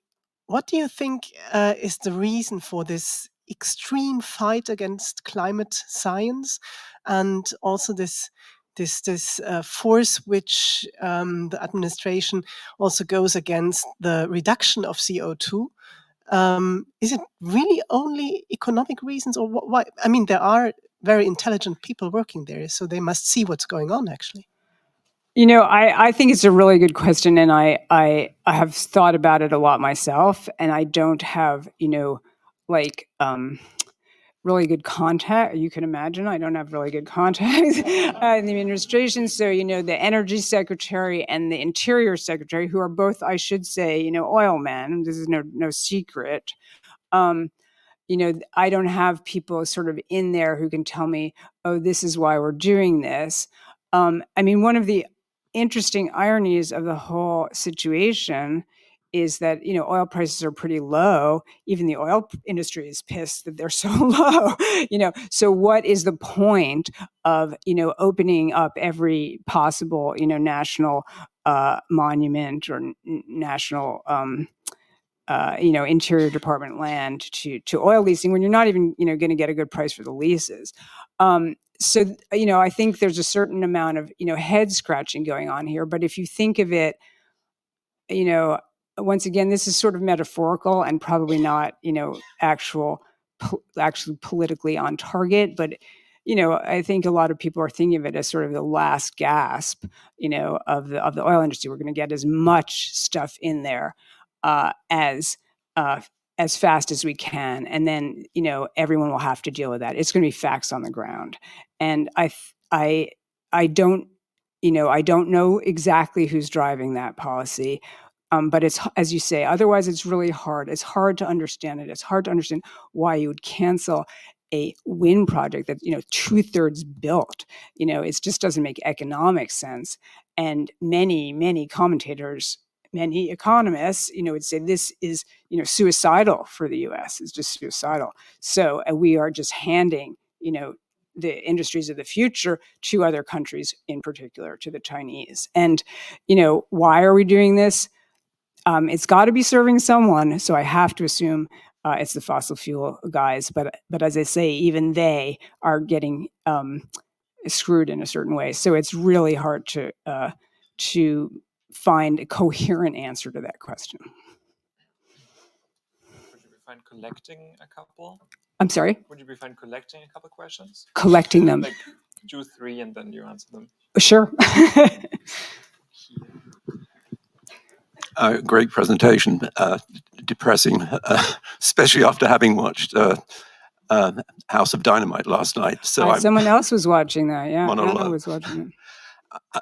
what do you think is the reason for this extreme fight against climate science, and also this force which the administration also goes against the reduction of CO2? Is it really only economic reasons, or why? I mean, there are very intelligent people working there, so they must see what's going on, actually. I think it's a really good question, and I have thought about it a lot myself, and I don't have, really good contact. You can imagine I don't have really good contacts in the administration. So, the energy secretary and the interior secretary, who are both, I should say, oil men, this is no secret, I don't have people sort of in there who can tell me, oh, this is why we're doing this. I mean, one of the interesting ironies of the whole situation is that, oil prices are pretty low. Even the oil industry is pissed that they're so low, So what is the point of, opening up every possible, national monument or national, Interior Department land to oil leasing when you're not even, going to get a good price for the leases? So, I think there's a certain amount of, head scratching going on here. But if you think of it, once again, this is sort of metaphorical and probably not, actually politically on target. But, I think a lot of people are thinking of it as sort of the last gasp, of the oil industry. We're going to get as much stuff in there as fast as we can, and then everyone will have to deal with that. It's going to be facts on the ground, and I don't know exactly who's driving that policy. But it's, as you say, otherwise it's really hard. It's hard to understand it. It's hard to understand why you would cancel a wind project that 2/3 built. It just doesn't make economic sense. And many commentators, many economists, would say this is suicidal for the U.S. It's just suicidal. So we are just handing the industries of the future to other countries, in particular to the Chinese. And why are we doing this? It's got to be serving someone, so I have to assume it's the fossil fuel guys. But as I say, even they are getting screwed in a certain way. So it's really hard to find a coherent answer to that question. Would you be fine collecting a couple? I'm sorry? Would you be fine collecting a couple questions? Collecting them. Like 2, 3, and then you answer them. Sure. Great presentation. Depressing, especially after having watched House of Dynamite last night. So someone else was watching that. Yeah, Anna was watching it.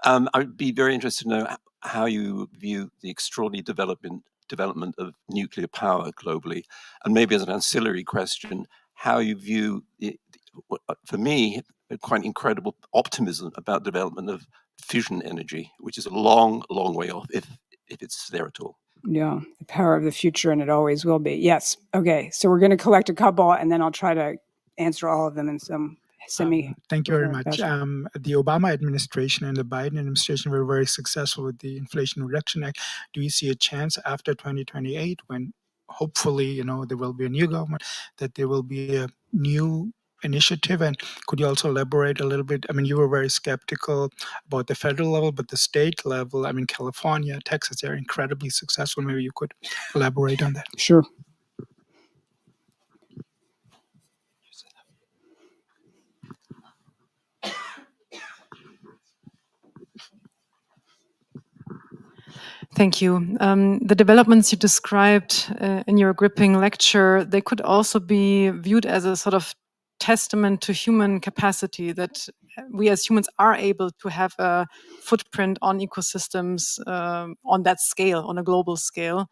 I would be very interested to know how you view the extraordinary development of nuclear power globally, and maybe as an ancillary question, how you view, for me, a quite incredible optimism about development of fusion energy, which is a long way off, if it's there at all. Yeah, the power of the future, and it always will be. Yes. Okay, so we're going to collect a couple, and then I'll try to answer all of them in some semi. Thank you very much. The Obama administration and the Biden administration were very successful with the Inflation Reduction Act. Do you see a chance after 2028, when hopefully there will be a new government, that there will be a new initiative? And could you also elaborate a little bit? I mean, you were very skeptical about the federal level, but the state level, I mean, California, Texas, they're incredibly successful. Maybe you could elaborate on that. Sure. Thank you. The developments you described in your gripping lecture, they could also be viewed as a sort of testament to human capacity, that we as humans are able to have a footprint on ecosystems on that scale, on a global scale.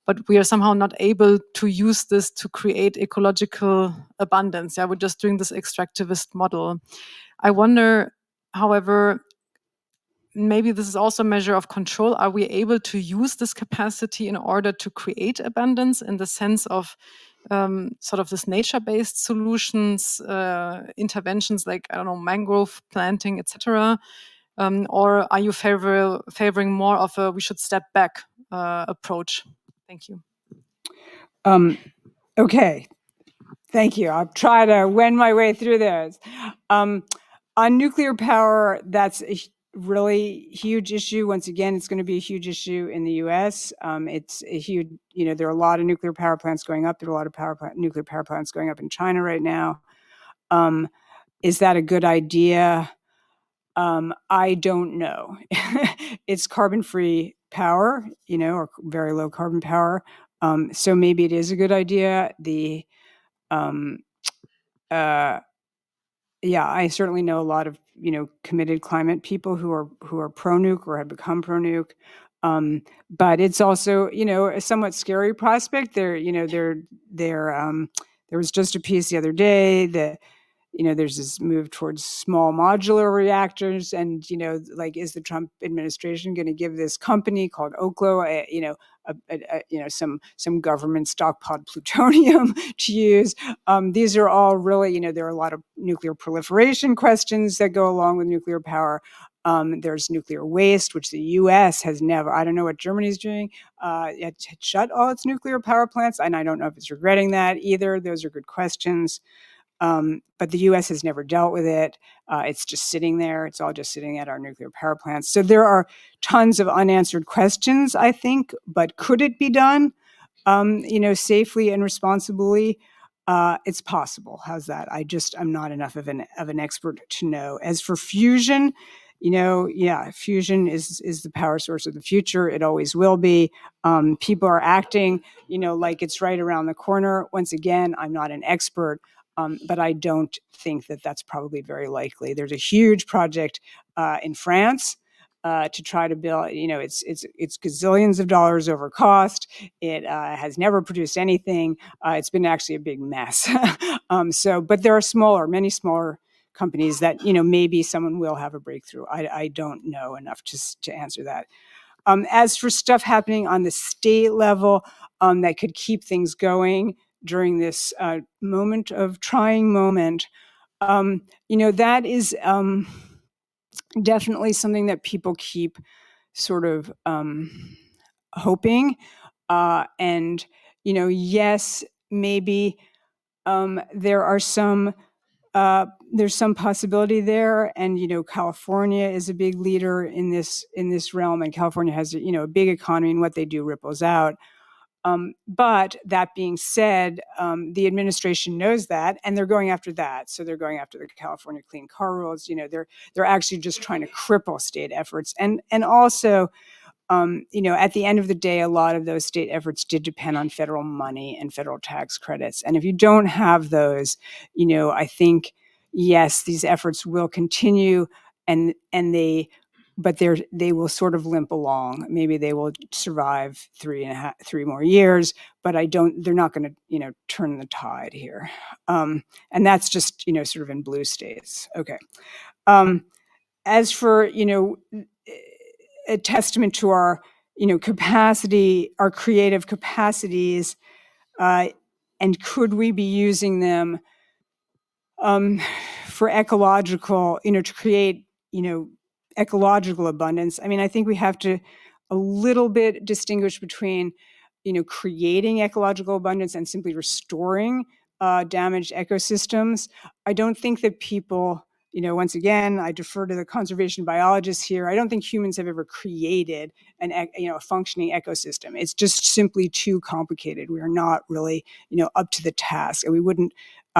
But we are somehow not able to use this to create ecological abundance. Yeah, we're just doing this extractivist model. I wonder, however, maybe this is also a measure of control. Are we able to use this capacity in order to create abundance, in the sense of sort of this nature-based solutions, interventions like, I don't know, mangrove planting, etc.? Or are you favoring more of a we should step back approach? Thank you. Okay. Thank you. I'll try to wend my way through this. On nuclear power, that's a really huge issue. Once again, it's going to be a huge issue in the U.S. It's a huge, there are a lot of nuclear power plants going up. There are a lot of nuclear power plants going up in China right now. Is that a good idea? I don't know. It's carbon-free power, or very low carbon power. So maybe it is a good idea. Yeah, I certainly know a lot of committed climate people who are pro-nuke or have become pro-nuke. But it's also a somewhat scary prospect. They're There was just a piece the other day that, there's this move towards small modular reactors, and, like, is the Trump administration going to give this company called Oklo, some government stockpiled plutonium to use? These are all really, there are a lot of nuclear proliferation questions that go along with nuclear power. There's nuclear waste, which the U.S. has never, I don't know what Germany's doing, it shut all its nuclear power plants, and I don't know if it's regretting that either. Those are good questions. But the U.S. has never dealt with it. It's just sitting there. It's all just sitting at our nuclear power plants. So there are tons of unanswered questions, I think, but could it be done, safely and responsibly? It's possible. How's that? I'm not enough of an expert to know. As for fusion, fusion is the power source of the future. It always will be. People are acting, like it's right around the corner. Once again, I'm not an expert, but I don't think that that's probably very likely. There's a huge project in France to try to build, it's gazillions of dollars over cost. It has never produced anything. It's been actually a big mess. But there are many smaller companies that, maybe someone will have a breakthrough. I don't know enough to answer that. As for stuff happening on the state level that could keep things going during this trying moment, that is definitely something that people keep sort of hoping. And, yes, maybe there's some possibility there, and California is a big leader in this realm, and California has a big economy, and what they do ripples out. But that being said, the administration knows that, and they're going after that. So they're going after the California Clean Car rules. They're actually just trying to cripple state efforts, and also, at the end of the day, a lot of those state efforts did depend on federal money and federal tax credits. And if you don't have those, I think, yes, these efforts will continue, but they will sort of limp along. Maybe they will survive 3 more years, but they're not going to, turn the tide here. And that's just, sort of in blue states. Okay. As for, a testament to our, capacity, our creative capacities, and could we be using them for ecological, to create, ecological abundance? I mean, I think we have to a little bit distinguish between, creating ecological abundance and simply restoring damaged ecosystems. I don't think that people, once again, I defer to the conservation biologists here. I don't think humans have ever created a functioning ecosystem. It's just simply too complicated. We are not really, up to the task, and we wouldn't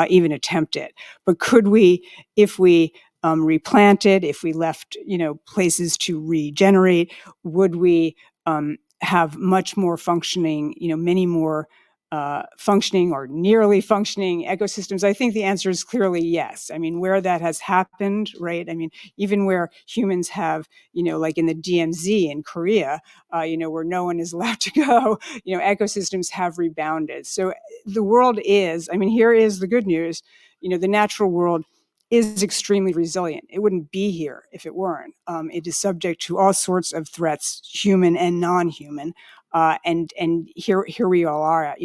even attempt it. But could we, if we replanted, if we left, places to regenerate, would we have much more functioning, many more functioning or nearly functioning ecosystems? I think the answer is clearly yes. I mean, where that has happened, right? I mean, even where humans have, like in the DMZ in Korea, where no one is allowed to go, ecosystems have rebounded. So the world is, I mean, here is the good news, the natural world is extremely resilient. It wouldn't be here if it weren't. It is subject to all sorts of threats, human and non-human. And here we all are at,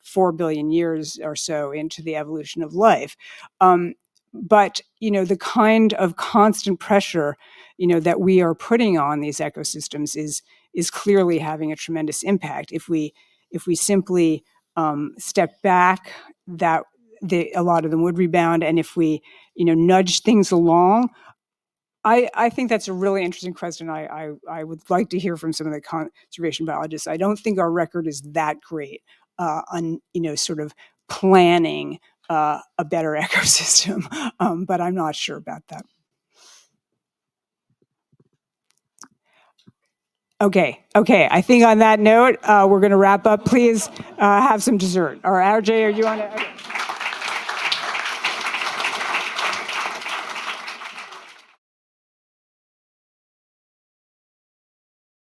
4 billion years or so into the evolution of life. But, the kind of constant pressure, that we are putting on these ecosystems is clearly having a tremendous impact. If we simply step back, a lot of them would rebound. And if we, nudge things along, I think that's a really interesting question. I would like to hear from some of the conservation biologists. I don't think our record is that great on, sort of planning a better ecosystem, but I'm not sure about that. Okay. I think on that note, we're going to wrap up. Please have some dessert. Or RJ, are you on it? Okay.